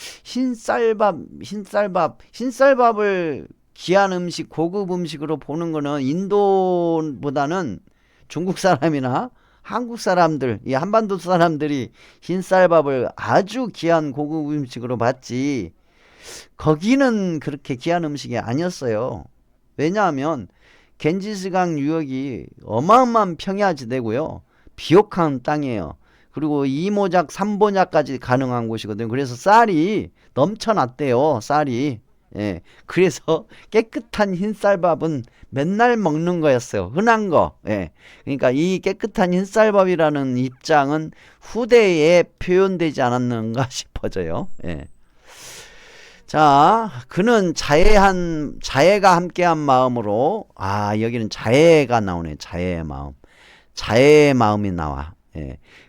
흰쌀밥을 귀한 음식, 고급 음식으로 보는 거는 인도보다는 중국 사람이나 한국 사람들, 이 한반도 사람들이 흰쌀밥을 아주 귀한 고급 음식으로 봤지 거기는 그렇게 귀한 음식이 아니었어요. 왜냐하면 겐지스강 유역이 어마어마한 평야지대고요. 비옥한 땅이에요. 그리고 2모작, 3모작까지 가능한 곳이거든요. 그래서 쌀이 넘쳐났대요. 쌀이. 그래서 깨끗한 흰쌀밥은 맨날 먹는 거였어요. 흔한 거. 그러니까 이 깨끗한 흰쌀밥이라는 입장은 후대에 표현되지 않았는가 싶어져요. 자, 그는 자애가 함께한 마음으로, 여기는 자애가 나오네. 자애의 마음. 자애의 마음이 나와.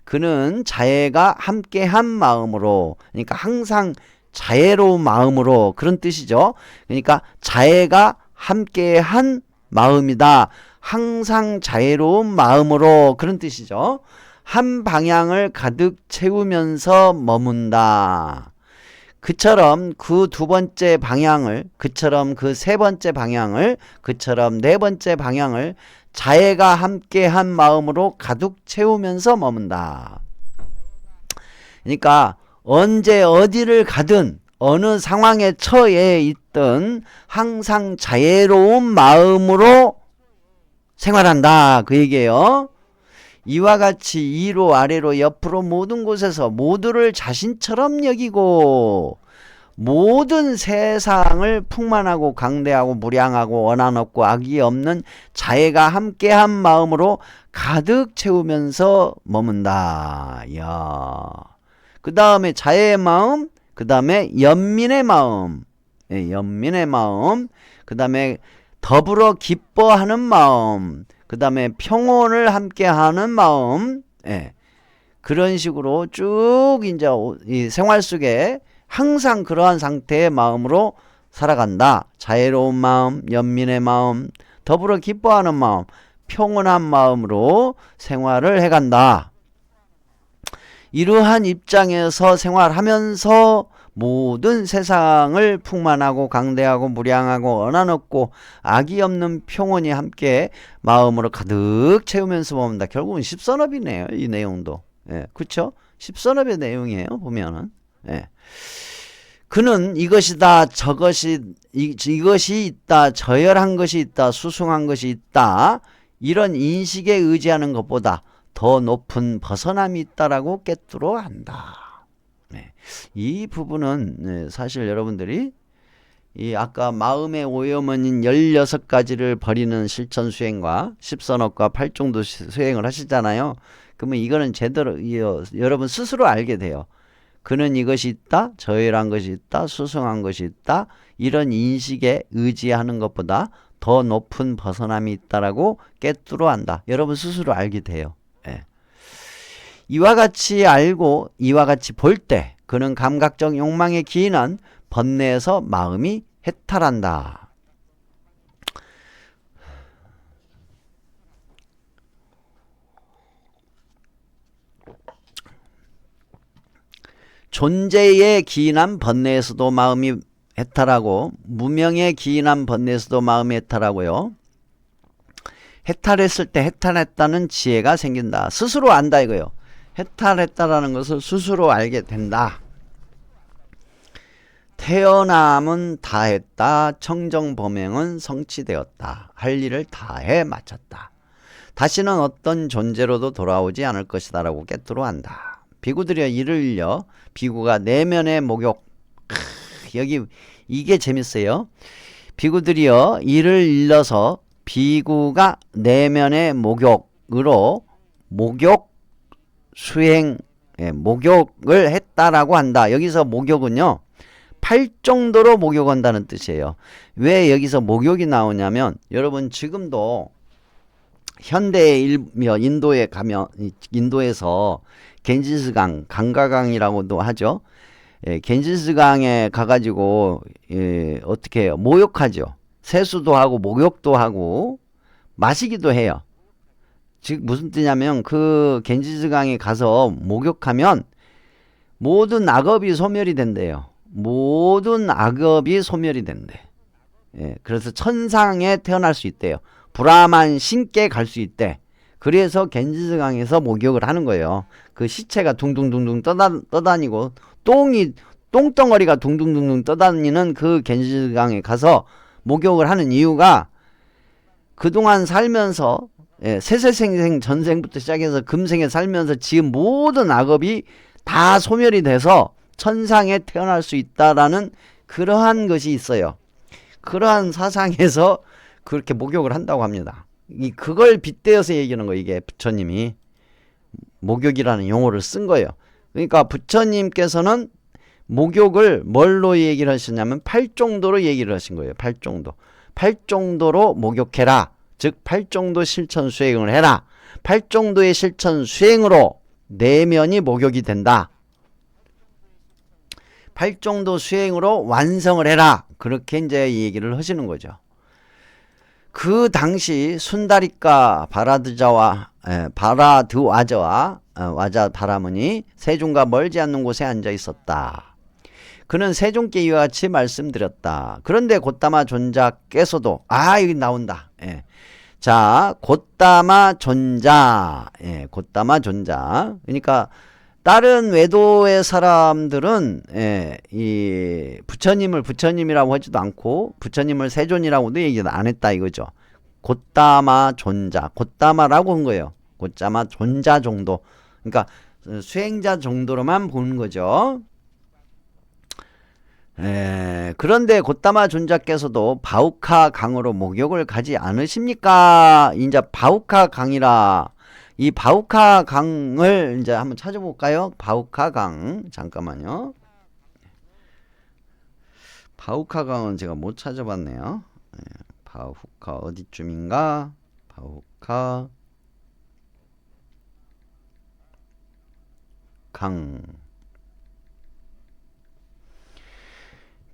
그는 자애가 함께한 마음으로, 그러니까 항상 자애로운 마음으로, 그런 뜻이죠. 그러니까 자애가 함께한 마음이다. 항상 자애로운 마음으로, 그런 뜻이죠. 한 방향을 가득 채우면서 머문다. 그처럼 그 두 번째 방향을, 그처럼 그 세 번째 방향을, 그처럼 네 번째 방향을 자애가 함께한 마음으로 가득 채우면서 머문다. 그러니까 언제 어디를 가든 어느 상황에 처해 있든 항상 자애로운 마음으로 생활한다. 그 얘기예요. 이와 같이 위로 아래로 옆으로 모든 곳에서 모두를 자신처럼 여기고 모든 세상을 풍만하고 강대하고 무량하고 원한 없고 악이 없는 자애가 함께한 마음으로 가득 채우면서 머문다. 이야. 그 다음에 자애의 마음, 그 다음에 연민의 마음, 연민의 마음, 그 다음에 더불어 기뻐하는 마음, 그 다음에 평온을 함께하는 마음, 그런 식으로 쭉 이제 이 생활 속에 항상 그러한 상태의 마음으로 살아간다. 자애로운 마음, 연민의 마음, 더불어 기뻐하는 마음, 평온한 마음으로 생활을 해간다. 이러한 입장에서 생활하면서 모든 세상을 풍만하고 강대하고 무량하고 원한 없고 악이 없는 평온이 함께 마음으로 가득 채우면서 봅니다. 결국은 십선업이네요. 이 내용도. 그렇죠? 십선업의 내용이에요. 보면은. 그는 이것이다 이것이 있다 저열한 것이 있다 수승한 것이 있다 이런 인식에 의지하는 것보다 더 높은 벗어남이 있다라고 꿰뚫어 안다. 이 부분은 사실 여러분들이 이 아까 마음의 오염원인 16가지를 버리는 실천 수행과 십선업과 팔종도 수행을 하시잖아요. 그러면 이거는 제대로 여러분 스스로 알게 돼요. 그는 이것이 있다, 저열한 것이 있다, 수승한 것이 있다, 이런 인식에 의지하는 것보다 더 높은 벗어남이 있다라고 꿰뚫어 안다. 여러분 스스로 알게 돼요. 이와 같이 알고 이와 같이 볼 때 그는 감각적 욕망에 기인한 번뇌에서 마음이 해탈한다. 존재에 기인한 번뇌에서도 마음이 해탈하고 무명에 기인한 번뇌에서도 마음이 해탈하고요. 해탈했을 때 해탈했다는 지혜가 생긴다. 스스로 안다 이거요. 해탈했다라는 것을 스스로 알게 된다. 태어남은 다했다. 청정범행은 성취되었다. 할 일을 다해 마쳤다. 다시는 어떤 존재로도 돌아오지 않을 것이다 라고 꿰뚫어 안다. 비구들이여 이를 일려 비구가 내면의 목욕. 여기 이게 재밌어요. 비구들이여 이를 일러서 비구가 내면의 목욕으로 목욕 수행 목욕을 했다라고 한다. 여기서 목욕은요 8정도로 목욕한다는 뜻이에요. 왜 여기서 목욕이 나오냐면 여러분 지금도 현대의 인도에 가면 인도에서 겐지스강 강가강이라고도 하죠. 겐지스강에 가가지고 어떻게 해요? 목욕하죠. 세수도 하고 목욕도 하고 마시기도 해요. 즉 무슨 뜻이냐면 그 겐지스강에 가서 목욕하면 모든 악업이 소멸이 된대요. 모든 악업이 소멸이 된대. 그래서 천상에 태어날 수 있대요. 브라만 신께 갈 수 있대. 그래서 겐지스강에서 목욕을 하는 거예요. 그 시체가 둥둥둥둥 떠다니고 똥덩어리가 둥둥둥둥 떠다니는 그 겐지스강에 가서 목욕을 하는 이유가 그동안 살면서 세세생생 전생부터 시작해서 금생에 살면서 지금 모든 악업이 다 소멸이 돼서 천상에 태어날 수 있다라는 그러한 것이 있어요. 그러한 사상에서 그렇게 목욕을 한다고 합니다. 그걸 빗대어서 얘기하는 거예요. 이게 부처님이 목욕이라는 용어를 쓴 거예요. 그러니까 부처님께서는 목욕을 뭘로 얘기를 하셨냐면 8정도로 얘기를 하신 거예요. 8정도. 8정도로 목욕해라. 즉 8정도 실천 수행을 해라. 8정도의 실천 수행으로 내면이 목욕이 된다. 8정도 수행으로 완성을 해라. 그렇게 이제 얘기를 하시는 거죠. 그 당시 순다리까 바라드와저와 와자 바라문이 세존과 멀지 않는 곳에 앉아 있었다. 그는 세존께 이와 같이 말씀드렸다. 그런데 곧다마 존자께서도 여기 나온다. 자, 곧다마 존자. 곧다마 존자. 그러니까 다른 외도의 사람들은 이 부처님을 부처님이라고 하지도 않고 부처님을 세존이라고도 얘기 안 했다 이거죠. 곧다마 존자. 곧다마라고 한 거예요. 곧자마 존자 정도. 그러니까 수행자 정도로만 보는 거죠. 그런데 곧다마 존자께서도 바우카 강으로 목욕을 가지 않으십니까? 이제 바우카 강이라. 이 바우카 강을 이제 한번 찾아볼까요? 바우카 강. 잠깐만요. 바우카 강은 제가 못 찾아봤네요. 바우카 어디쯤인가? 바우카 강.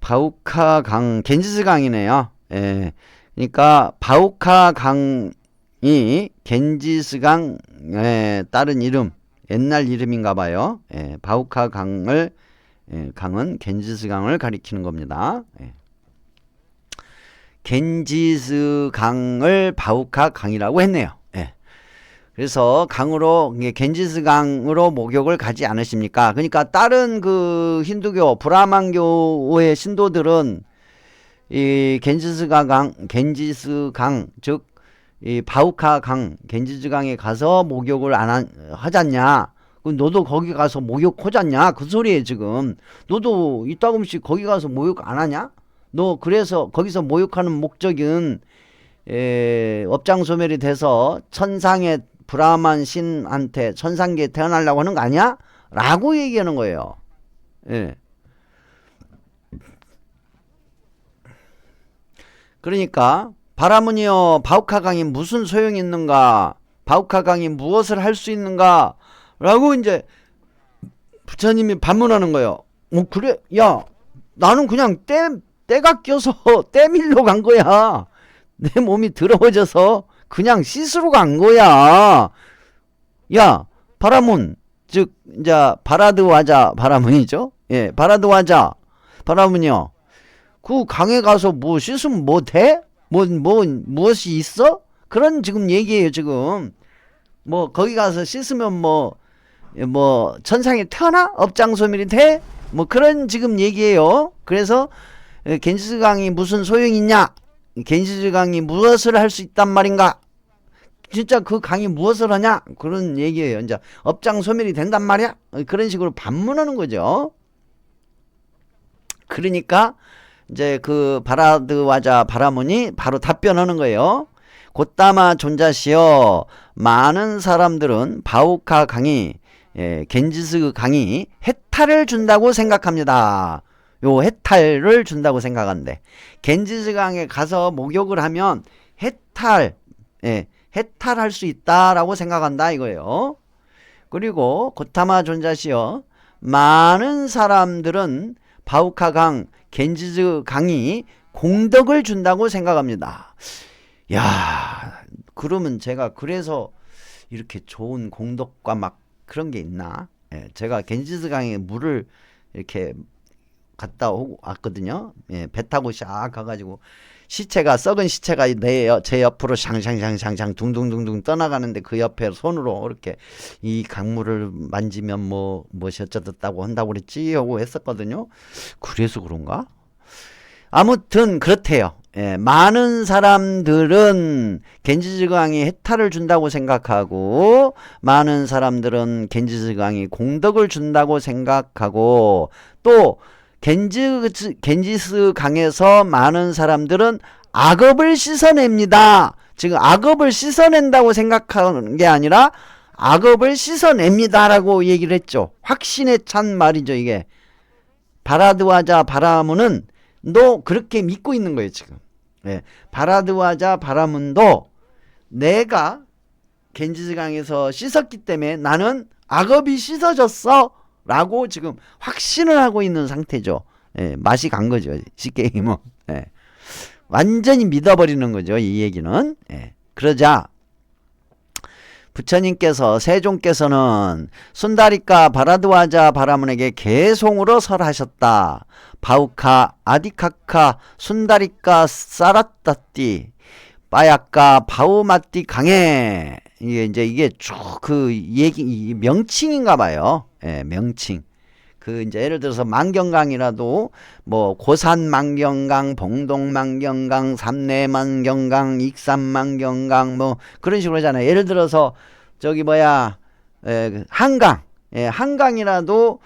바우카 강, 겐지스 강이네요. 예. 그러니까 바우카 강이 겐지스 강의 다른 이름, 옛날 이름인가 봐요. 예. 바우카 강을 강은 겐지스 강을 가리키는 겁니다. 예. 겐지스 강을 바우카 강이라고 했네요. 예. 그래서 강으로 겐지스 강으로 목욕을 가지 않으십니까? 그러니까 다른 그 힌두교 브라만교의 신도들은 이 겐지스 강, 즉 이 바우카 강, 겐지스 강에 가서 목욕을 안 하잖냐? 너도 거기 가서 목욕하잖냐? 그 소리에 지금 너도 이따금씩 거기 가서 목욕 안 하냐? 너 그래서 거기서 목욕하는 목적은 업장소멸이 돼서 천상의 브라만 신한테 천상계에 태어나려고 하는 거 아니야? 라고 얘기하는 거예요. 예. 그러니까 바라문이여 바우카 강이 무슨 소용이 있는가? 바우카 강이 무엇을 할 수 있는가? 라고 이제 부처님이 반문하는 거예요. 그래? 야, 나는 그냥 때가 껴서 때밀러 간 거야. 내 몸이 더러워져서 그냥 씻으러 간 거야. 야, 바라문, 즉 이제 바라드와자 바라문이죠. 예, 바라드와자 바라문이요. 그 강에 가서 뭐 씻으면 뭐 돼? 무엇이 있어? 그런 지금 얘기예요. 지금 뭐 거기 가서 씻으면 뭐 천상에 태어나? 업장소멸이 돼? 뭐 그런 지금 얘기예요. 그래서 겐지스 강이 무슨 소용이 있냐? 겐지스 강이 무엇을 할 수 있단 말인가? 진짜 그 강이 무엇을 하냐? 그런 얘기예요. 이제 업장소멸이 된단 말이야? 그런 식으로 반문하는 거죠. 그러니까 이제 그 바라드와자 바라문이 바로 답변하는 거예요. 곧다마 존자시여, 많은 사람들은 바우카 강이 겐지스 강이 해탈을 준다고 생각합니다. 요 해탈을 준다고 생각한대. 겐지스 강에 가서 목욕을 하면 해탈할 수 있다라고 생각한다 이거예요. 그리고 곧다마 존자시여, 많은 사람들은 바우카 강, 겐지스 강이 공덕을 준다고 생각합니다. 야, 그러면 제가 그래서 이렇게 좋은 공덕과 막 그런 게 있나? 제가 겐지스 강에 물을 이렇게 갔다 왔거든요. 배 타고 샥 가가지고 썩은 시체가 제 옆으로 샹샹샹샹샹 둥둥둥둥 떠나가는데 그 옆에 손으로 이렇게 이 강물을 만지면 무엇이 어쩌다고 한다고 그랬지 하고 했었거든요. 그래서 그런가? 아무튼 그렇대요. 많은 사람들은 겐지스 강이 해탈을 준다고 생각하고, 많은 사람들은 겐지스 강이 공덕을 준다고 생각하고, 또 겐지스 강에서 많은 사람들은 악업을 씻어냅니다. 지금 악업을 씻어낸다고 생각하는 게 아니라 악업을 씻어냅니다 라고 얘기를 했죠. 확신에 찬 말이죠. 이게 바라드와자 바라문은 너 그렇게 믿고 있는 거예요 지금. 바라드와자 바라문도 내가 겐지스 강에서 씻었기 때문에 나는 악업이 씻어졌어 라고 지금 확신을 하고 있는 상태죠. 맛이 간 거죠. 쉽게 얘기하면. 완전히 믿어버리는 거죠. 이 얘기는. 그러자 부처님께서, 세종께서는 순다리까 바라드와자 바라문에게 개송으로 설하셨다. 바우카 아디카카 순다리까 사라따띠 빠야까 바우마띠 강해. 이게 쭉 그 얘기 명칭인가 봐요. 명칭. 그 이제 예를 들어서 만경강이라도 뭐 고산만경강, 봉동만경강, 삼내만경강, 익산만경강 뭐 그런 식으로 하잖아요. 예를 들어서 저기 뭐야 한강. 예, 한강이라도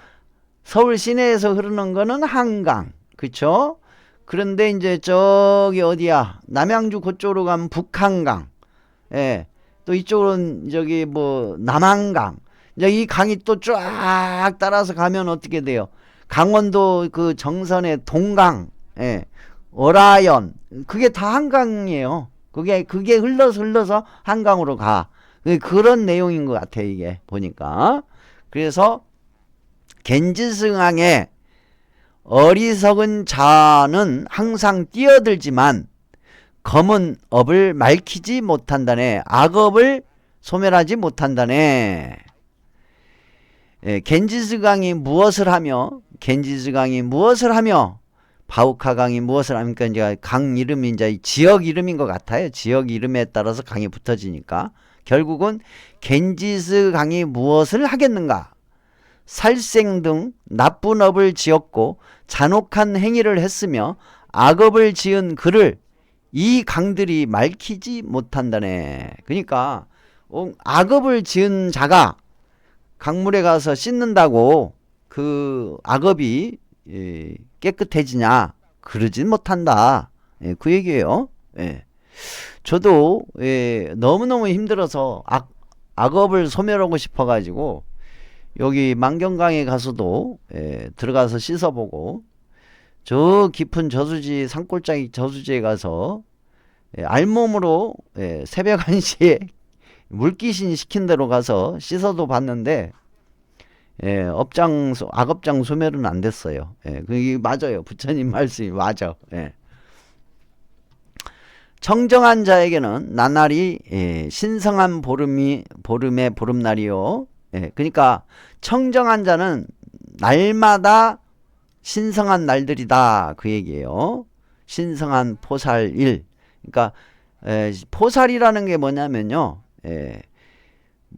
서울 시내에서 흐르는 거는 한강. 그쵸? 그런데 이제 저기 어디야? 남양주 그쪽으로 가면 북한강. 예. 또 이쪽으로는 저기 뭐 남한강. 이제 이 강이 또 쫙 따라서 가면 어떻게 돼요? 강원도 그 정선의 동강. 예. 어라연. 그게 다 한강이에요. 그게 흘러서 한강으로 가. 그런 내용인 것 같아, 이게 보니까. 그래서 겐지스강에 어리석은 자는 항상 뛰어들지만 검은 업을 말키지 못한다네. 악업을 소멸하지 못한다네. 예, 겐지스강이 무엇을 하며 바우카강이 무엇을 하니까 이제 강 이름이 이제 지역 이름인 것 같아요. 지역 이름에 따라서 강이 붙어지니까 결국은 겐지스강이 무엇을 하겠는가? 살생 등 나쁜 업을 지었고 잔혹한 행위를 했으며 악업을 지은 그를 이 강들이 말키지 못한다네. 그러니까 악업을 지은 자가 강물에 가서 씻는다고 그 악업이 깨끗해지냐? 그러진 못한다. 그 얘기예요. 저도 너무너무 힘들어서 악업을 소멸하고 싶어가지고 여기 만경강에 가서도 들어가서 씻어보고 저 깊은 저수지 산골짜기 저수지에 가서 알몸으로 새벽 1시에 물귀신 시킨 대로 가서 씻어도 봤는데 악업장 소멸은 안 됐어요. 그게 맞아요. 부처님 말씀이 맞아. 청정한 자에게는 나날이 신성한 보름의 보름날이요. 그러니까 청정한 자는 날마다 신성한 날들이다 그 얘기예요. 신성한 포살일. 그러니까 포살이라는 게 뭐냐면요.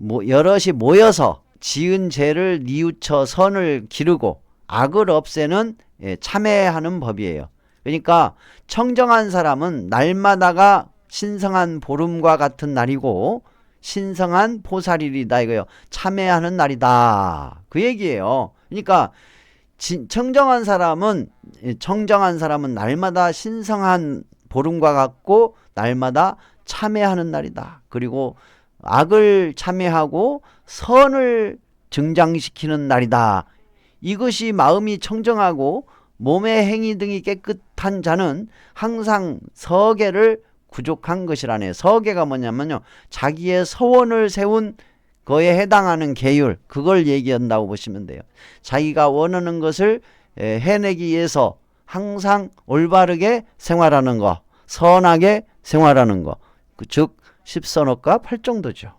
여럿이 모여서 지은 죄를 뉘우쳐 선을 기르고 악을 없애는 참회하는 법이에요. 그러니까 청정한 사람은 날마다가 신성한 보름과 같은 날이고 신성한 포살일이다 이거요. 참회하는 날이다 그 얘기예요. 그러니까 청정한 사람은 날마다 신성한 보름과 같고 날마다 참회하는 날이다. 그리고 악을 참회하고 선을 증장시키는 날이다. 이것이 마음이 청정하고 몸의 행위 등이 깨끗한 자는 항상 서계를 구족한 것이라네. 서계가 뭐냐면요. 자기의 서원을 세운 거에 해당하는 계율. 그걸 얘기한다고 보시면 돼요. 자기가 원하는 것을 해내기 위해서 항상 올바르게 생활하는 거. 선하게 생활하는 거. 즉 십선업과 팔정도죠.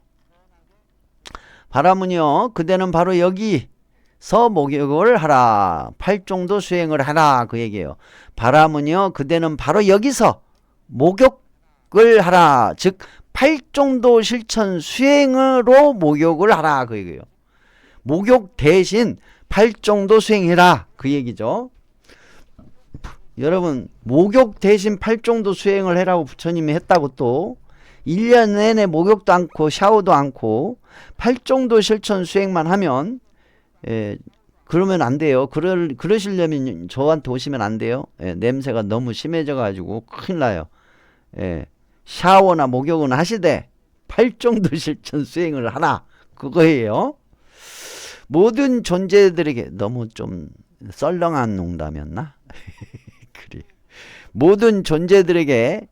바라무니여 그대는 바로 여기서 목욕을 하라. 팔정도 수행을 하라 그 얘기예요. 바라무니여 그대는 바로 여기서 목욕을 하라. 즉 팔정도 실천 수행으로 목욕을 하라 그 얘기예요. 목욕 대신 팔정도 수행해라 그 얘기죠. 여러분 목욕 대신 팔정도 수행을 해라고 부처님이 했다고 또 1년 내내 목욕도 않고 샤워도 않고 팔정도 실천 수행만 하면 그러면 안 돼요. 그러시려면 저한테 오시면 안 돼요. 냄새가 너무 심해져 가지고 큰일 나요. 샤워나 목욕은 하시되 팔정도 실천 수행을 하라 그거예요. 모든 존재들에게 너무 좀 썰렁한 농담이었나? 그래. 모든 존재들에게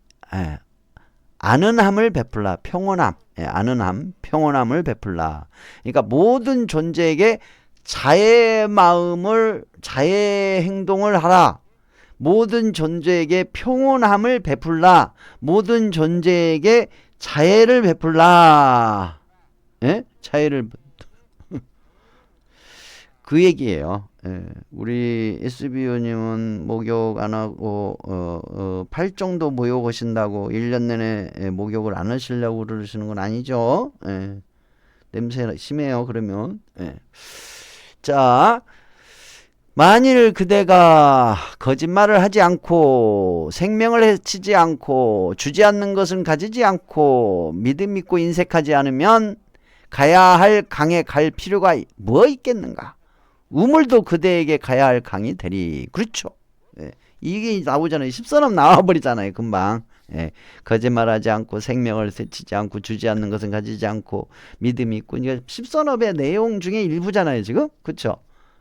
아는함을 베풀라. 평온함. 아는함, 평온함을 베풀라. 그러니까 모든 존재에게 자의 마음을, 자의 행동을 하라. 모든 존재에게 평온함을 베풀라. 모든 존재에게 자애를 베풀라. 자애를 그 얘기예요. 우리 SBO님은 목욕 안 하고 팔정도 목욕 하신다고 1년 내내 목욕을 안 하시려고 그러시는 건 아니죠. 냄새 심해요. 그러면 자, 만일 그대가 거짓말을 하지 않고 생명을 해치지 않고 주지 않는 것은 가지지 않고 믿음 있고 인색하지 않으면 가야 할 강에 갈 필요가 뭐 있겠는가? 우물도 그대에게 가야 할 강이 되리. 그렇죠. 예. 이게 나오잖아요. 십선업 나와버리잖아요. 금방. 예. 거짓말하지 않고 생명을 해치지 않고 주지 않는 것은 가지지 않고 믿음이 있고. 그러니까 십선업의 내용 중에 일부잖아요. 지금. 그렇죠.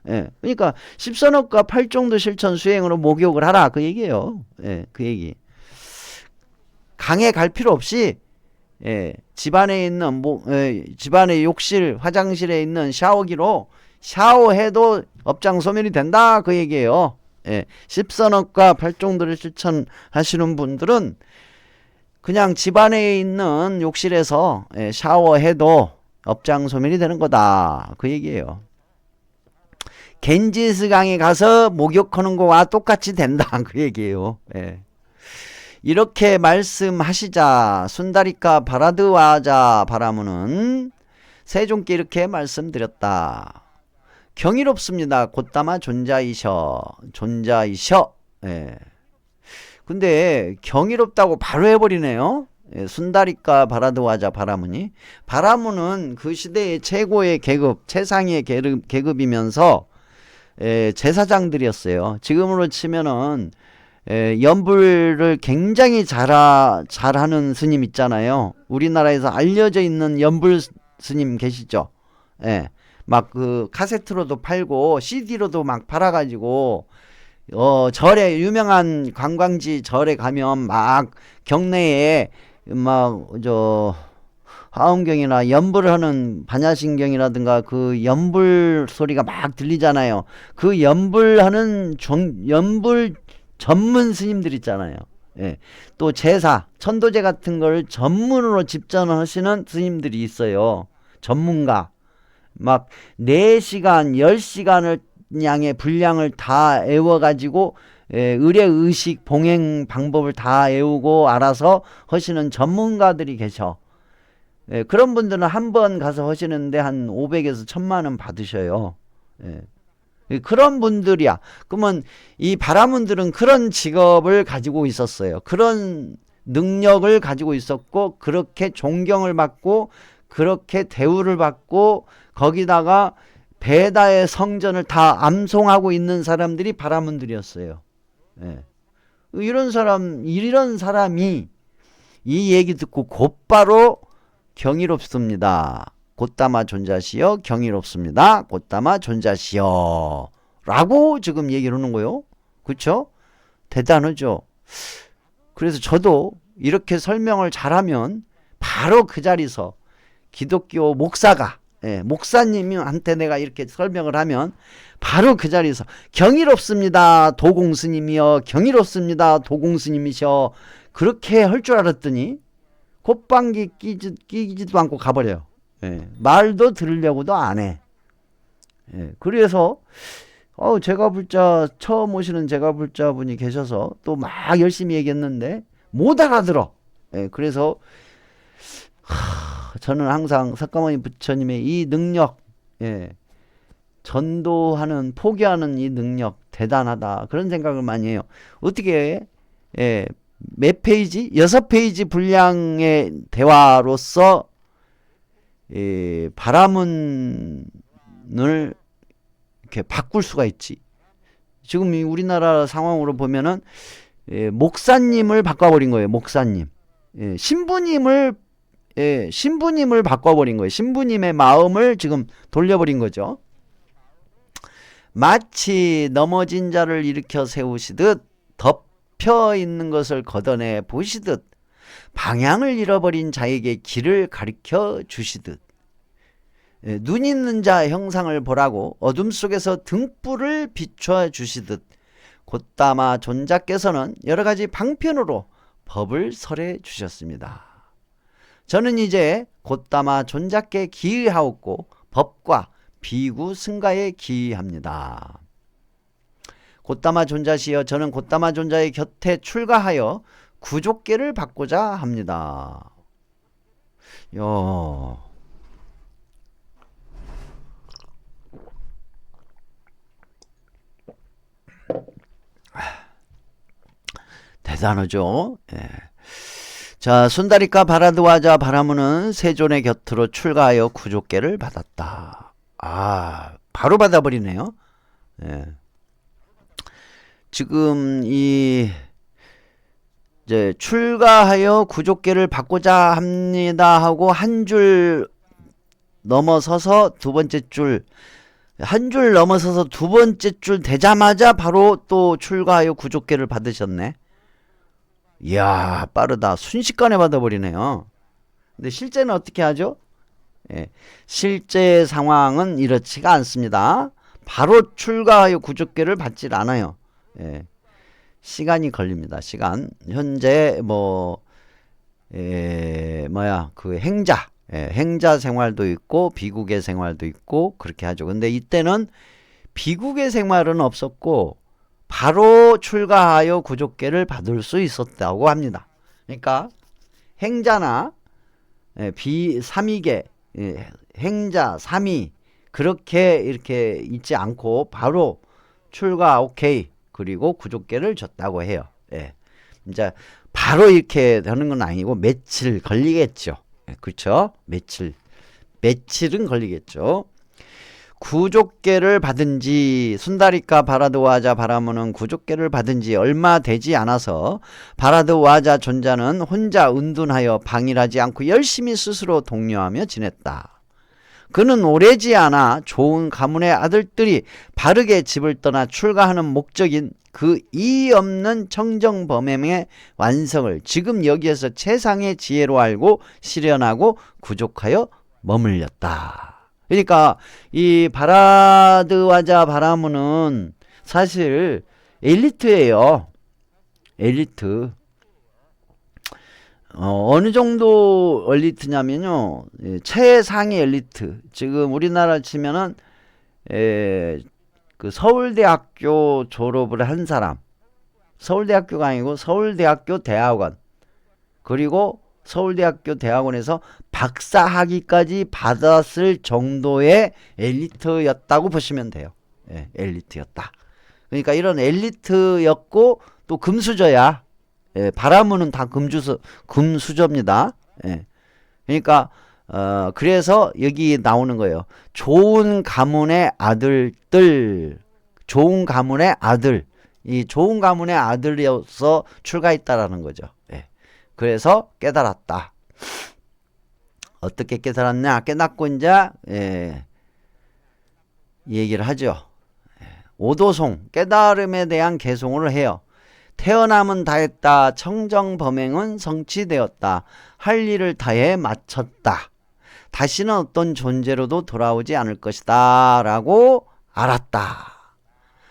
예. 그러니까 십선업과 팔종도 실천 수행으로 목욕을 하라. 그 얘기예요. 예. 그 얘기. 강에 갈 필요 없이 예, 집안에 있는 집안의 욕실, 화장실에 있는 샤워기로 샤워해도 업장 소멸이 된다 그 얘기예요. 예, 십선업과 팔종들을 실천하시는 분들은 그냥 집안에 있는 욕실에서 예, 샤워해도 업장 소멸이 되는 거다 그 얘기예요. 겐지스강에 가서 목욕하는 거와 똑같이 된다 그 얘기예요. 예. 이렇게 말씀하시자 순다리카 바라드와자 바라무는 세종께 이렇게 말씀드렸다. 경이롭습니다. 곧다마 존자이셔. 존자이셔. 예. 근데 경이롭다고 바로 해버리네요. 예, 순다리카 바라드와자 바라무니. 바라무는 그 시대의 최고의 계급, 최상의 계급이면서 예, 제사장들이었어요. 지금으로 치면은 연불을 굉장히 잘하는 스님 있잖아요. 우리나라에서 알려져 있는 연불 스님 계시죠? 예. 막 그 카세트로도 팔고 CD로도 막 팔아가지고 절에 유명한 관광지 절에 가면 막 경내에 막 저 화엄경이나 연불을 하는 반야신경이라든가 그 연불 소리가 막 들리잖아요. 그 연불하는 연불 전문 스님들 있잖아요. 예. 또 제사, 천도제 같은 걸 전문으로 집전하시는 스님들이 있어요. 전문가. 막 4시간, 10시간을 양의 분량을 다 애워가지고 의례, 의식, 봉행 방법을 다 외우고 알아서 하시는 전문가들이 계셔. 예, 그런 분들은 한 번 가서 하시는데 한 500에서 1000만 원 받으셔요. 예. 그런 분들이야. 그러면 이 바라문들은 그런 직업을 가지고 있었어요. 그런 능력을 가지고 있었고 그렇게 존경을 받고 그렇게 대우를 받고 거기다가 베다의 성전을 다 암송하고 있는 사람들이 바라문들이었어요. 예. 이런 사람이 이 얘기 듣고 곧바로 경이롭습니다. 곧다마 존자시여 경이롭습니다. 곧다마 존자시여 라고 지금 얘기를 하는 거예요. 그렇죠? 대단하죠. 그래서 저도 이렇게 설명을 잘하면 바로 그 자리에서 기독교 목사가 목사님한테 내가 이렇게 설명을 하면 바로 그 자리에서 경이롭습니다. 도공스님이여 경이롭습니다. 도공스님이셔 그렇게 할 줄 알았더니 콧방귀 끼지도 않고 가버려요. 예, 말도 들으려고도 안 해. 예, 그래서 제가불자 처음 오시는 제가불자 분이 계셔서 또 막 열심히 얘기했는데 못 알아들어. 예, 그래서 저는 항상 석가모니 부처님의 이 능력, 예, 전도하는 포기하는 이 능력 대단하다 그런 생각을 많이 해요. 어떻게 예, 몇 페이지? 6페이지 분량의 대화로서 바라문을 이렇게 바꿀 수가 있지. 지금 우리나라 상황으로 보면은 목사님을 바꿔버린 거예요. 목사님. 신부님을 바꿔버린 거예요. 신부님의 마음을 지금 돌려버린 거죠. 마치 넘어진 자를 일으켜 세우시듯 덮여 있는 것을 걷어내 보시듯 방향을 잃어버린 자에게 길을 가르쳐 주시듯 눈 있는 자 형상을 보라고 어둠 속에서 등불을 비춰 주시듯 곧다마 존자께서는 여러가지 방편으로 법을 설해 주셨습니다. 저는 이제 곧다마 존자께 기의하옵고 법과 비구 승가에 기의합니다. 곧다마 존자시여 저는 곧다마 존자의 곁에 출가하여 구족계를 받고자 합니다. 대단하죠. 예. 자, 순다리카 바라드와자 바라무는 세존의 곁으로 출가하여 구족계를 받았다. 아, 바로 받아버리네요. 예. 지금 이제 출가하여 구족계를 받고자 합니다 하고 한 줄 넘어서서 두 번째 줄, 한 줄 넘어서서 두 번째 줄 되자마자 바로 또 출가하여 구족계를 받으셨네. 이야, 빠르다. 순식간에 받아버리네요. 근데 실제는 어떻게 하죠? 예, 실제 상황은 이렇지가 않습니다. 바로 출가하여 구족계를 받질 않아요. 예, 시간이 걸립니다. 시간. 현재 그 행자, 행자 생활도 있고 비국의 생활도 있고 그렇게 하죠. 근데 이때는 비국의 생활은 없었고 바로 출가하여 구족계를 받을 수 있었다고 합니다. 그러니까 행자나 삼위계, 행자, 삼위 그렇게 이렇게 있지 않고 바로 출가 오케이 그리고 구족계를 줬다고 해요. 예. 이제 바로 이렇게 되는 건 아니고 며칠 걸리겠죠. 그렇죠? 며칠은 걸리겠죠. 구족계를 받은 지 순다리카 바라드와자 바라무는 구족계를 받은 지 얼마 되지 않아서 바라드와자 존자는 혼자 은둔하여 방일하지 않고 열심히 스스로 독려하며 지냈다. 그는 오래지 않아 좋은 가문의 아들들이 바르게 집을 떠나 출가하는 목적인 그 이의 없는 청정범행의 완성을 지금 여기에서 최상의 지혜로 알고 실현하고 구족하여 머물렸다. 그러니까 이 바라드와자 바라무는 사실 엘리트예요. 엘리트. 어느 정도 엘리트냐면요, 최상위 엘리트. 지금 우리나라 치면은 그 서울대학교 졸업을 한 사람, 서울대학교가 아니고 서울대학교 대학원, 그리고 서울대학교 대학원에서 박사 학위까지 받았을 정도의 엘리트였다고 보시면 돼요. 예, 엘리트였다. 그러니까 이런 엘리트였고 또 금수저야. 예, 바라무는 다 금수저입니다. 예. 그러니까 그래서 여기 나오는 거예요. 좋은 가문의 아들들, 좋은 가문의 아들, 이 좋은 가문의 아들이어서 출가했다라는 거죠. 예. 그래서 깨달았다. 어떻게 깨달았냐? 깨닫고 이제 얘기를 하죠. 오도송, 깨달음에 대한 개송을 해요. 태어남은 다했다. 청정범행은 성취되었다. 할 일을 다해 마쳤다. 다시는 어떤 존재로도 돌아오지 않을 것이다 라고 알았다.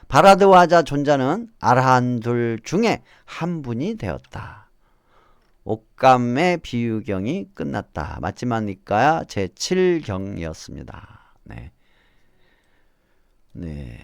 바라드와자 존자는 아라한들 중에 한 분이 되었다. 옥감의 비유경이 끝났다. 마지막이니까 제7경이었습니다. 네.